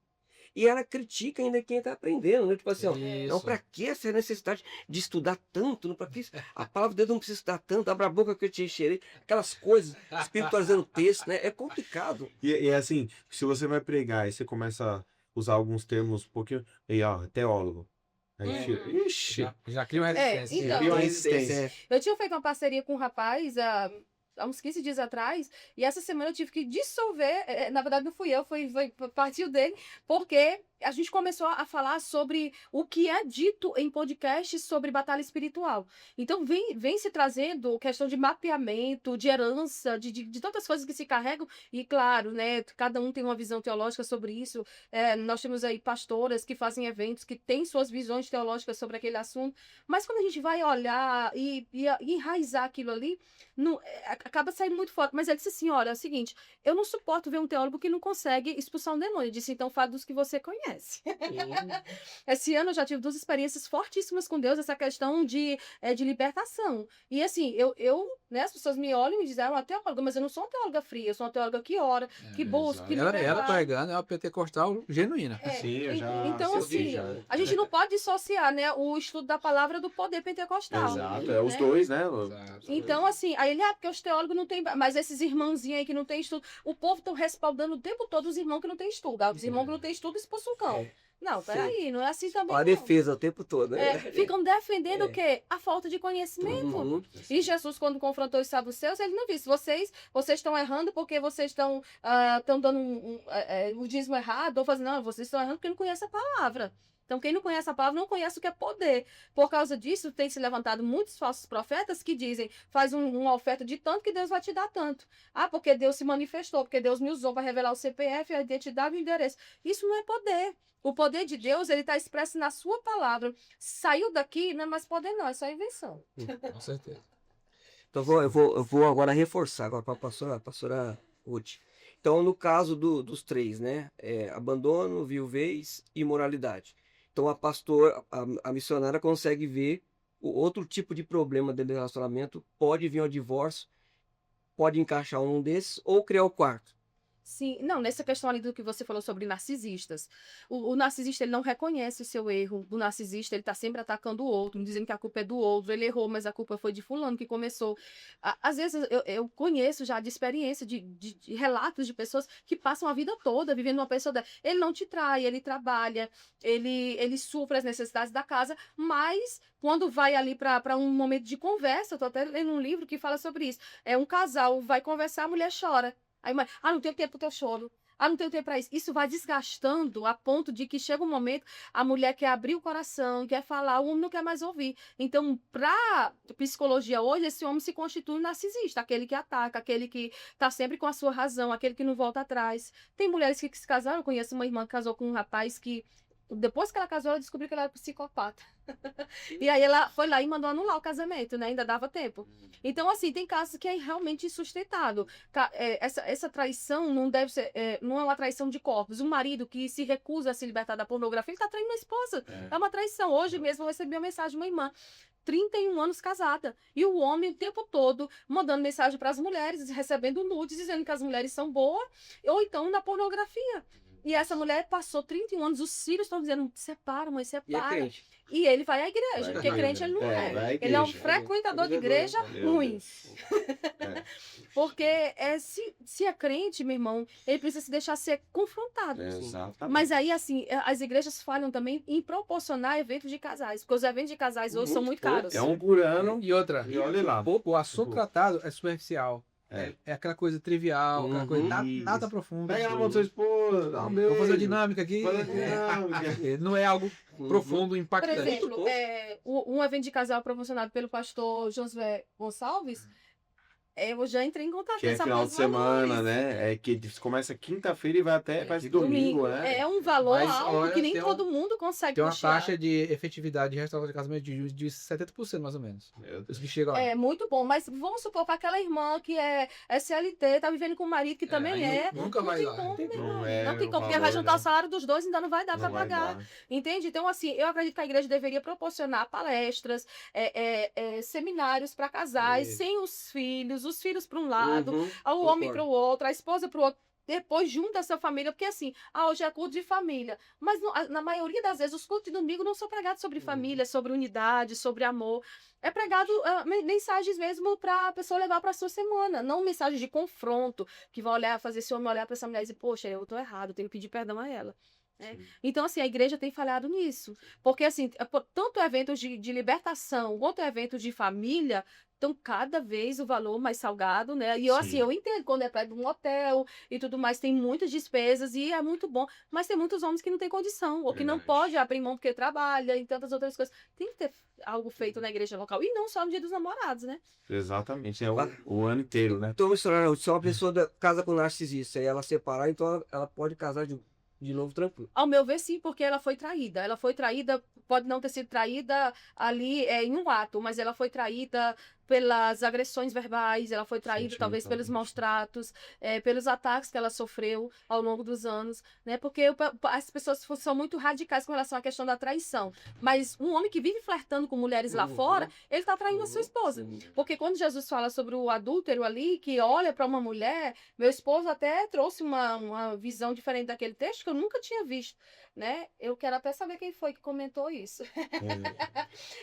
E ela critica ainda quem está aprendendo, né? Tipo assim, ó, não,
Isso.
para que essa necessidade de estudar tanto? Para que a palavra de Deus não precisa estudar tanto? Abra a boca que eu te encherei. Aquelas coisas, espiritualizando o texto, né? É complicado.
E assim, se você vai pregar e você começa a usar alguns termos um pouquinho. Aí, ó, teólogo. Aí, ixi,
Já cria uma resistência.
então.
cria uma resistência.
Eu tinha feito uma parceria com um rapaz há uns 15 dias atrás, e essa semana eu tive que dissolver, na verdade não fui eu, partiu dele, porque a gente começou a falar sobre o que é dito em podcasts sobre batalha espiritual. Então vem se trazendo questão de mapeamento, de herança, de tantas coisas que se carregam, e claro, né, cada um tem uma visão teológica sobre isso. Nós temos aí pastoras que fazem eventos, que têm suas visões teológicas sobre aquele assunto, mas quando a gente vai olhar e enraizar aquilo ali, acaba saindo muito forte. Mas ele disse assim, olha, é o seguinte, eu não suporto ver um teólogo que não consegue expulsar um demônio. Eu disse, então fala dos que você conhece. Esse ano eu já tive 2 experiências fortíssimas com Deus, essa questão de libertação. E assim, né, as pessoas me olham e dizem, ah, uma teóloga, mas eu não sou uma teóloga fria, eu sou uma teóloga que ora, que busca, que me
Ela
prepara.
pregando é uma pentecostal genuína.
Sim, eu já
Então,
assisti,
assim,
já.
a gente não pode dissociar, né, o estudo da palavra do poder pentecostal.
Exato, é os
né?
dois, né?
Então, assim, aí ele, porque os teólogos não têm. Mas esses irmãozinhos aí que não tem estudo, o povo estão respaldando o tempo todo os irmãos que não têm estudo. Os irmãos que não têm estudo expulsam o cão. Não, peraí, não é assim também.
A
não.
defesa o tempo todo, né?
Ficam defendendo o quê? A falta de conhecimento.
Uhum.
E Jesus, quando confrontou os saduceus, ele não disse: vocês estão errando porque vocês estão dando o dízimo errado, ou fazendo, não, vocês estão errando porque não conhecem a palavra. Então, quem não conhece a palavra não conhece o que é poder. Por causa disso, tem se levantado muitos falsos profetas que dizem, faz uma oferta de tanto que Deus vai te dar tanto. Ah, porque Deus se manifestou, porque Deus me usou para revelar o CPF, a identidade e o endereço. Isso não é poder. O poder de Deus, ele está expresso na sua palavra. Saiu daqui, não é mais poder não, é só invenção.
Com certeza.
Então eu vou agora reforçar agora para a pastora Ruth. Então, no caso dos 3, né? Abandono, viuvez e imoralidade. Então, a missionária consegue ver o outro tipo de problema dentro do relacionamento. Pode vir ao divórcio, pode encaixar um desses ou criar o quarto.
Sim, não, nessa questão ali do que você falou sobre narcisistas. O narcisista, ele não reconhece o seu erro. O narcisista, ele tá sempre atacando o outro, dizendo que a culpa é do outro. Ele errou, mas a culpa foi de fulano que começou. Às vezes, eu conheço já de experiência, de relatos de pessoas que passam a vida toda vivendo uma pessoa dela. Ele não te trai, ele trabalha, ele supra as necessidades da casa, mas quando vai ali para um momento de conversa, eu tô até lendo um livro que fala sobre isso. Um casal vai conversar, a mulher chora. Aí, não tenho tempo pro teu choro. Não tenho tempo para isso. Isso vai desgastando a ponto de que chega um momento, a mulher quer abrir o coração, quer falar, o homem não quer mais ouvir. Então, para psicologia hoje, esse homem se constitui um narcisista, aquele que ataca, aquele que tá sempre com a sua razão, aquele que não volta atrás. Tem mulheres que se casaram, eu conheço uma irmã que casou com um rapaz que, depois que ela casou, ela descobriu que ele era psicopata. E aí ela foi lá e mandou anular o casamento, né? Ainda dava tempo. Então, assim, tem casos que é realmente insustentável. Essa traição não deve ser, não é uma traição de corpos. Um marido que se recusa a se libertar da pornografia, ele está traindo a esposa. É uma traição. Hoje mesmo eu recebi uma mensagem de uma irmã, 31 anos casada. E o homem o tempo todo mandando mensagem para as mulheres, recebendo nudes, dizendo que as mulheres são boas, ou então na pornografia. E essa mulher passou 31 anos, os filhos estão dizendo, separa, mãe, separa. E ele vai à igreja, porque crente ele não é. Ele é um frequentador de igreja ruim. Porque se é crente, meu irmão, ele precisa se deixar ser confrontado. Mas aí, assim, as igrejas falham também em proporcionar eventos de casais, porque os eventos de casais hoje são muito caros.
É um por ano.
E outra,
e olha lá.
O assunto tratado é superficial. É aquela coisa trivial, aquela coisa nada profunda.
Pega a mão do seu esposo, dá um beijo.
Vamos fazer a dinâmica aqui. Não é algo profundo, impactante.
Por exemplo, um evento de casal proporcionado pelo pastor Josué Gonçalves, eu já entrei em contato
com essa final de semana, né? Que começa quinta-feira e vai até domingo, né?
É um valor alto que nem todo mundo consegue
Tem uma taxa de efetividade de restauração de casamento de 70%, mais ou menos. Os que chegam lá.
É muito bom, mas vamos supor para aquela irmã que é CLT, tá vivendo com o marido que também
nunca vai lá.
Não tem como, porque vai juntar o salário dos dois e ainda não vai dar para pagar. Entende? Então, assim, eu acredito que a igreja deveria proporcionar palestras, seminários para casais, sem os filhos para um lado, o homem para o outro, a esposa para o outro. depois junta essa família, porque assim, hoje é culto de família, mas na maioria das vezes os cultos de domingo não são pregados sobre família, sobre unidade, sobre amor. É pregado mensagens mesmo para a pessoa levar para a sua semana, não mensagens de confronto, que vai olhar, fazer esse homem olhar para essa mulher e dizer, poxa, eu tô errado, eu tenho que pedir perdão a ela. Então, assim, a igreja tem falhado nisso. Porque, assim, tanto eventos de libertação quanto eventos de família estão cada vez o valor mais salgado, né? E eu, assim,
Sim.
eu entendo quando é para um hotel e tudo mais, tem muitas despesas e é muito bom, mas tem muitos homens que não têm condição, ou que não
Verdade.
pode abrir mão porque trabalha e tantas outras coisas. Tem que ter algo feito na igreja local. E não só no dia dos namorados, né?
Exatamente, é o ano inteiro, né?
Então, missionário, se uma pessoa casa com narcisista e ela separar, então ela pode casar de novo tranquilo.
Ao meu ver, sim, porque ela foi traída. Ela foi traída, pode não ter sido traída ali em um ato, mas ela foi traída pelas agressões verbais, ela foi traída talvez pelos maus tratos, pelos ataques que ela sofreu ao longo dos anos, né? Porque as pessoas são muito radicais com relação à questão da traição. Mas um homem que vive flertando com mulheres lá fora, ele está traindo a sua esposa. Porque quando Jesus fala sobre o adúltero ali, que olha para uma mulher, meu esposo até trouxe uma visão diferente daquele texto que eu nunca tinha visto, né? Eu quero até saber quem foi que comentou isso.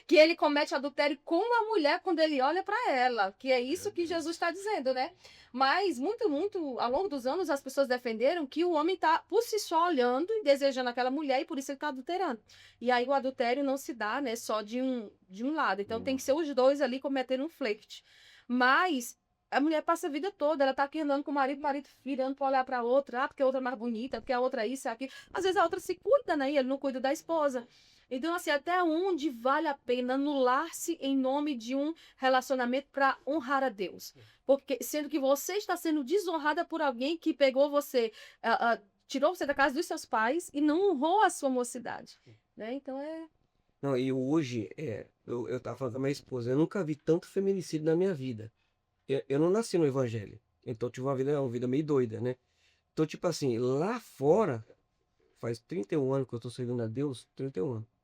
Que ele comete adultério com a mulher quando ele olha para ela, que é isso que Jesus está dizendo, né? Mas muito, ao longo dos anos, as pessoas defenderam que o homem está por si só olhando e desejando aquela mulher e por isso ele está adulterando. E aí o adultério não se dá, né, só de um lado. Então tem que ser os dois ali cometendo um flerte. Mas a mulher passa a vida toda, ela tá aqui andando com o marido virando para olhar para outra, porque a outra é mais bonita, porque a outra é isso, é aquilo. Às vezes a outra se cuida, né, e ele não cuida da esposa. Então, assim, até onde vale a pena anular-se em nome de um relacionamento para honrar a Deus? Porque, sendo que você está sendo desonrada por alguém que pegou você, tirou você da casa dos seus pais e não honrou a sua mocidade, né? Então,
Não, e hoje, eu tava falando com a minha esposa, eu nunca vi tanto feminicídio na minha vida. Eu não nasci no evangelho, então eu tive uma vida meio doida, né? Então, tipo assim, lá fora, faz 31 anos que eu tô servindo a Deus, 31 anos.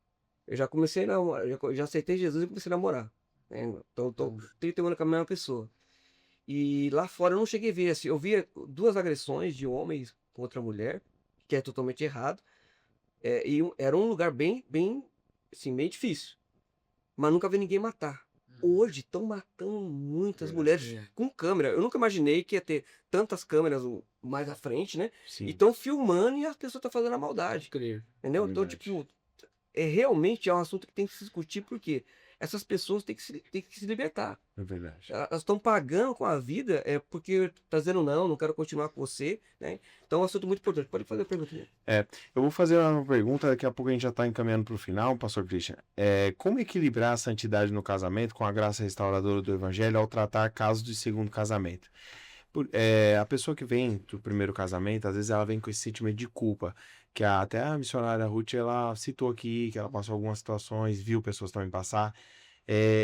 Eu já comecei a namorar, já aceitei Jesus e comecei a namorar, né? Então, eu tô 31 anos com a mesma pessoa. E lá fora eu não cheguei a ver, assim, eu via 2 agressões de homens contra mulher, que é totalmente errado. Era um lugar bem, assim, bem difícil. Mas nunca vi ninguém matar. Hoje estão matando muitas mulheres com câmera. Eu nunca imaginei que ia ter tantas câmeras mais à frente, né?
Sim.
E estão filmando e as pessoas estão fazendo a maldade.
Incrível.
Entendeu? Então,
Verdade.
tipo, realmente é um assunto que tem que se discutir, porque essas pessoas têm que se libertar.
É verdade.
Elas estão pagando com a vida, porque tá dizendo não quero continuar com você, né? Então é um assunto muito importante. Pode fazer a pergunta.
Eu vou fazer uma pergunta, daqui a pouco a gente já está encaminhando para o final, pastor Christian. Como equilibrar a santidade no casamento com a graça restauradora do evangelho ao tratar casos de segundo casamento? A pessoa que vem do primeiro casamento, às vezes ela vem com esse sentimento de culpa, que até a missionária Ruth, ela citou aqui, que ela passou algumas situações, viu pessoas também passar.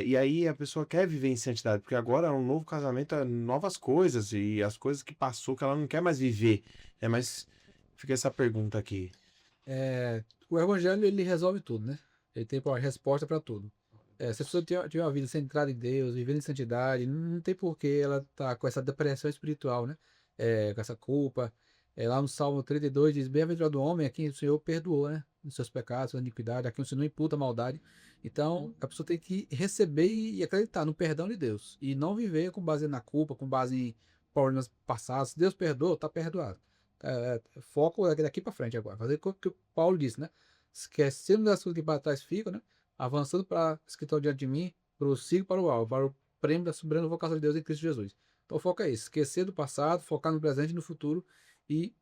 E aí a pessoa quer viver em santidade, porque agora é um novo casamento, é novas coisas, e as coisas que passou que ela não quer mais viver. Mas fica essa pergunta aqui.
O evangelho, ele resolve tudo, né? Ele tem a resposta para tudo. Se a pessoa tiver uma vida centrada em Deus, vivendo em santidade, não tem por que ela tá com essa depressão espiritual, né? Com essa culpa. Lá no Salmo 32 diz, bem-aventurado o homem a quem o Senhor perdoou, né? Os seus pecados, sua iniquidade, a quem o Senhor não imputa maldade. Então, a pessoa tem que receber e acreditar no perdão de Deus. E não viver com base na culpa, com base em problemas passados. Se Deus perdoou, tá perdoado. Foco daqui para frente agora. Fazer o que o Paulo disse, né? Esquecendo das coisas que para trás ficam, né? Avançando para os que estão diante de mim, prossigo para o alvo, para o prêmio da soberana vocação de Deus em Cristo Jesus. Então, o foco é isso. Esquecer do passado, focar no presente e no futuro e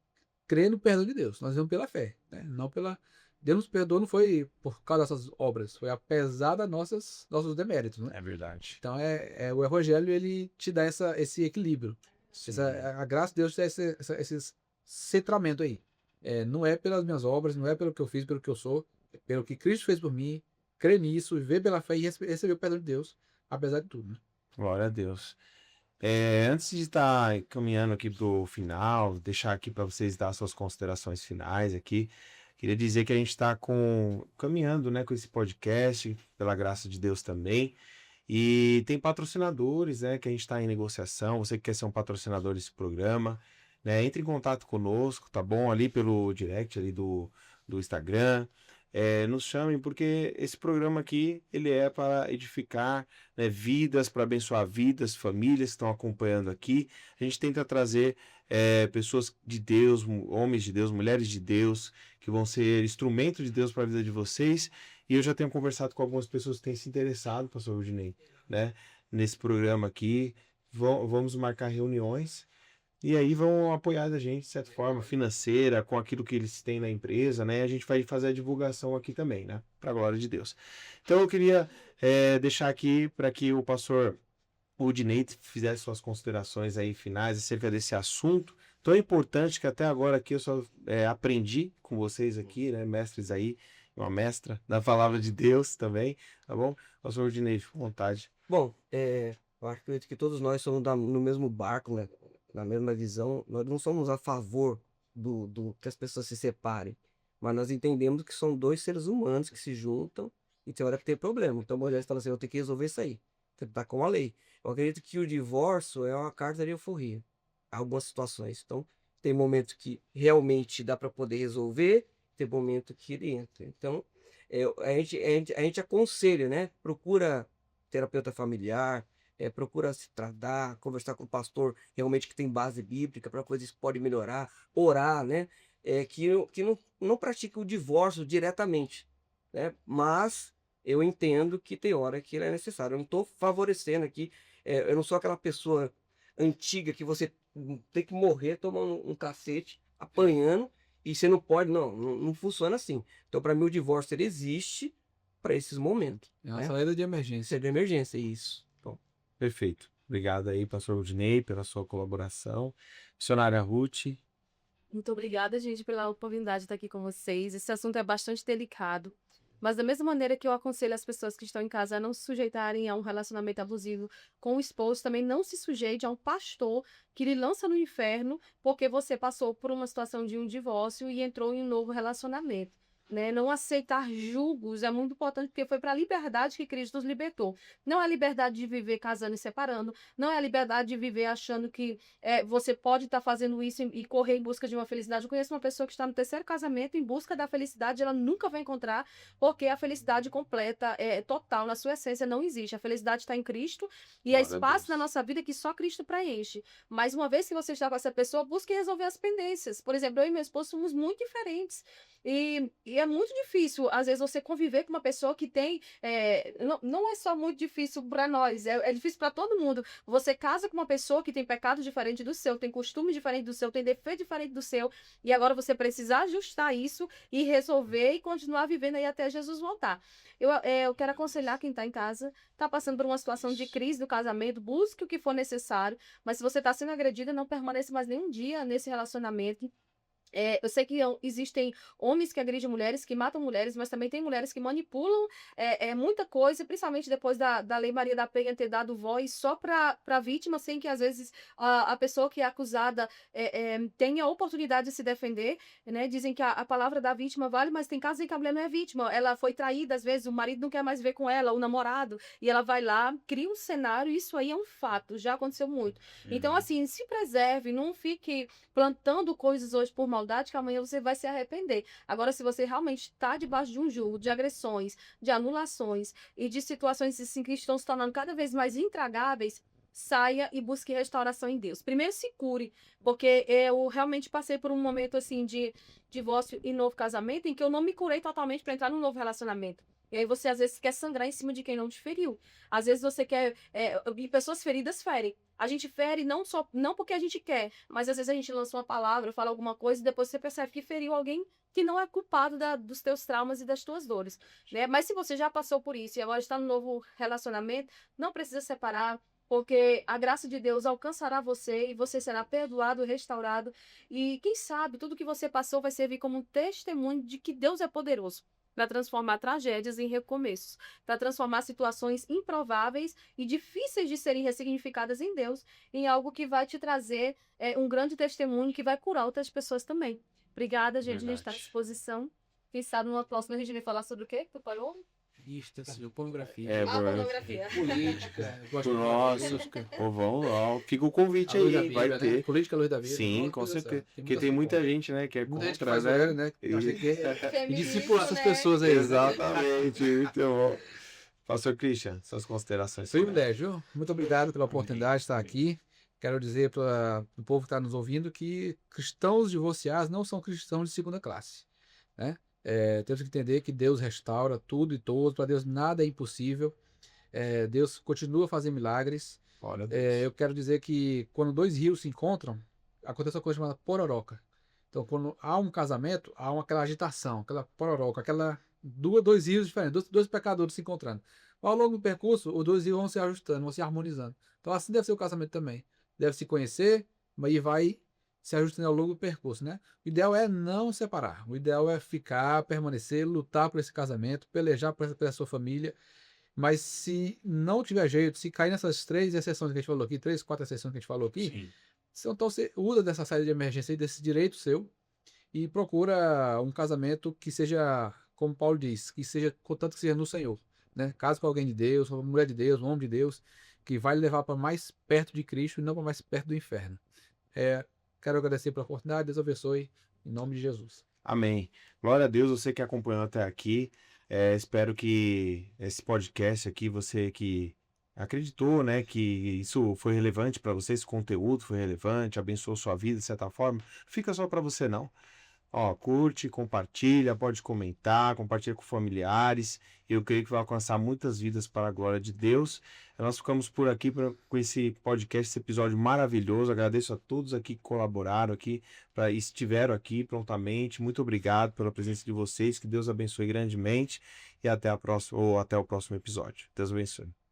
crer no perdão de Deus. Nós vamos pela fé, né? Não pela... Deus nos perdoou não foi por causa dessas obras, foi apesar das nossos deméritos, né?
É verdade.
Então, o evangelho, ele te dá esse equilíbrio. A graça de Deus te dá esse centramento aí. Não é pelas minhas obras, não é pelo que eu fiz, pelo que eu sou, é pelo que Cristo fez por mim, crer nisso, viver pela fé e receber o perdão de Deus, apesar de tudo, né?
Glória a Deus. Antes de estar caminhando aqui pro final, deixar aqui para vocês dar suas considerações finais aqui, queria dizer que a gente está caminhando, né, com esse podcast, pela graça de Deus também, e tem patrocinadores, né, que a gente está em negociação. Você que quer ser um patrocinador desse programa, né? Entre em contato conosco, tá bom? Ali pelo direct ali do Instagram. Nos chamem, porque esse programa aqui, ele é para edificar, né, vidas, para abençoar vidas, famílias que estão acompanhando aqui. A gente tenta trazer pessoas de Deus, homens de Deus, mulheres de Deus, que vão ser instrumento de Deus para a vida de vocês. E eu já tenho conversado com algumas pessoas que têm se interessado, pastor Rudinei, né, nesse programa aqui. Vamos marcar reuniões. E aí vão apoiar a gente, de certa forma, financeira, com aquilo que eles têm na empresa, né? A gente vai fazer a divulgação aqui também, né? Para a glória de Deus. Então eu queria deixar aqui para que o pastor Udinei fizesse suas considerações aí finais acerca desse assunto tão importante que até agora aqui eu só aprendi com vocês aqui, né? Mestres aí, uma mestra da palavra de Deus também, tá bom? Pastor Udinei, fique à vontade.
Bom, eu acredito que todos nós somos no mesmo barco, né? Na mesma visão. Nós não somos a favor do que as pessoas se separem, mas nós entendemos que são dois seres humanos que se juntam e tem hora que tem problema. Então, Moisés fala assim: eu tenho que resolver isso aí. Tem que estar com a lei. Eu acredito que o divórcio é uma carta de euforia. Algumas situações. Então, tem momentos que realmente dá para poder resolver, tem momento que ele entra. Então, a gente aconselha, né? Procura terapeuta familiar, procura se tratar, conversar com o pastor realmente que tem base bíblica para coisas que podem melhorar, orar, né? Que não pratica o divórcio diretamente, né? Mas eu entendo que tem hora que ele é necessário. Eu não estou favorecendo aqui, eu não sou aquela pessoa antiga que você tem que morrer tomando um cacete, apanhando, e você não pode, não funciona assim. Então, para mim, o divórcio ele existe para esses momentos.
É uma
né?
saída de emergência.
Saída de emergência, isso. Bom.
Perfeito. Obrigado aí, pastor Udinei, pela sua colaboração. Missionária Ruth.
Muito obrigada, gente, pela oportunidade de estar aqui com vocês. Esse assunto é bastante delicado. Mas da mesma maneira que eu aconselho as pessoas que estão em casa a não se sujeitarem a um relacionamento abusivo com o esposo, também não se sujeite a um pastor que lhe lança no inferno porque você passou por uma situação de um divórcio e entrou em um novo relacionamento. Né? Não aceitar julgos é muito importante, porque foi para a liberdade que Cristo nos libertou. Não é a liberdade de viver casando e separando, não é a liberdade de viver achando que você pode estar fazendo isso e correr em busca de uma felicidade. Eu conheço uma pessoa que está no terceiro casamento em busca da felicidade, ela nunca vai encontrar, porque a felicidade completa, total, na sua essência, não existe. A felicidade está em Cristo e há espaço na nossa vida que só Cristo preenche. Mas uma vez que você está com essa pessoa, busque resolver as pendências. Por exemplo, eu e meu esposo somos muito diferentes. E é muito difícil, às vezes, você conviver com uma pessoa que tem. Não é só muito difícil para nós, é difícil para todo mundo. Você casa com uma pessoa que tem pecado diferente do seu, tem costume diferente do seu, tem defeito diferente do seu, e agora você precisa ajustar isso e resolver e continuar vivendo aí até Jesus voltar. Eu quero aconselhar quem está em casa, está passando por uma situação de crise do casamento, busque o que for necessário, mas se você está sendo agredida, não permaneça mais nenhum dia nesse relacionamento. Eu sei que existem homens que agridem mulheres, que matam mulheres, mas também tem mulheres que manipulam muita coisa, principalmente depois da Lei Maria da Penha ter dado voz só para a vítima, sem que às vezes a pessoa que é acusada tenha a oportunidade de se defender. Né? Dizem que a palavra da vítima vale, mas tem casos em que a mulher não é vítima, ela foi traída, às vezes o marido não quer mais ver com ela, o namorado, e ela vai lá, cria um cenário, isso aí é um fato, já aconteceu muito. Então, assim, se preserve, não fique plantando coisas hoje por maldade, que amanhã você vai se arrepender. Agora, se você realmente está debaixo de um julgo, de agressões, de anulações e de situações assim, que estão se tornando cada vez mais intragáveis, saia e busque restauração em Deus. Primeiro se cure, porque eu realmente passei por um momento assim de divórcio e novo casamento em que eu não me curei totalmente para entrar num novo relacionamento. E aí você às vezes quer sangrar em cima de quem não te feriu. Às vezes você quer... e pessoas feridas ferem. A gente fere não porque a gente quer, mas às vezes a gente lança uma palavra, fala alguma coisa e depois você percebe que feriu alguém que não é culpado dos teus traumas e das tuas dores. Né? Mas se você já passou por isso e agora está no novo relacionamento, não precisa separar, porque a graça de Deus alcançará você e você será perdoado, restaurado. E quem sabe tudo que você passou vai servir como um testemunho de que Deus é poderoso para transformar tragédias em recomeços, para transformar situações improváveis e difíceis de serem ressignificadas em Deus em algo que vai te trazer um grande testemunho que vai curar outras pessoas também. Obrigada, gente. A gente está à disposição. Quem sabe numa próxima a gente vai falar sobre o quê que tu falou?
revista, assim, pornografia.
É,
A pornografia.
Política. eu gosto de
Nossa.
política.
Ô, vamos lá, fica o convite
A luz da
aí, vai
Bíblia, né?
ter.
Política à luz da vida.
Sim,
Nossa,
com
Deus do céu,
certeza.
tem
Porque tem muita gente, né, que é
muita gente que
contra,
faz
né?
zoeira, né? Eu achei que E
Feminismo,
discipula essas
né?
pessoas aí.
Exatamente, muito bom. Pastor Christian, suas considerações.
Privilégio. Viu? Muito obrigado pela oportunidade de estar aqui. Quero dizer para o povo que está nos ouvindo que cristãos divorciados não são cristãos de segunda classe, né? Temos que entender que Deus restaura tudo e todos. Para Deus nada é impossível. Deus continua a fazer milagres.
Glória a Deus.
Eu quero dizer que quando dois rios se encontram, acontece uma coisa chamada pororoca. Então, quando há um casamento, há aquela agitação, aquela pororoca, dois rios diferentes, dois pecadores se encontrando. Ao longo do percurso, os dois rios vão se ajustando, vão se harmonizando. Então, assim deve ser o casamento também. Deve se conhecer, mas vai se ajustando ao longo do percurso, né? O ideal é não separar. O ideal é ficar, permanecer, lutar por esse casamento, pelejar pela sua família. Mas se não tiver jeito, se cair nessas 3 exceções que a gente falou aqui, 3, 4 exceções que a gente falou aqui,
Sim.
então você usa dessa saída de emergência e desse direito seu e procura um casamento que seja, como Paulo diz, que seja, contanto que seja no Senhor, né? Casa com alguém de Deus, uma mulher de Deus, um homem de Deus, que vai levar para mais perto de Cristo e não para mais perto do inferno. Quero agradecer pela oportunidade, Deus abençoe, em nome de Jesus.
Amém. Glória a Deus, você que acompanhou até aqui. Espero que esse podcast aqui, você que acreditou, né, que isso foi relevante para você, esse conteúdo foi relevante, abençoou sua vida de certa forma, fica só para você não. Ó, curte, compartilha, pode comentar, compartilha com familiares. Eu creio que vai alcançar muitas vidas para a glória de Deus. Nós ficamos por aqui com esse podcast, esse episódio maravilhoso. Agradeço a todos aqui que colaboraram aqui, estiveram aqui prontamente. Muito obrigado pela presença de vocês. Que Deus abençoe grandemente e até a próxima, ou até o próximo episódio. Deus abençoe.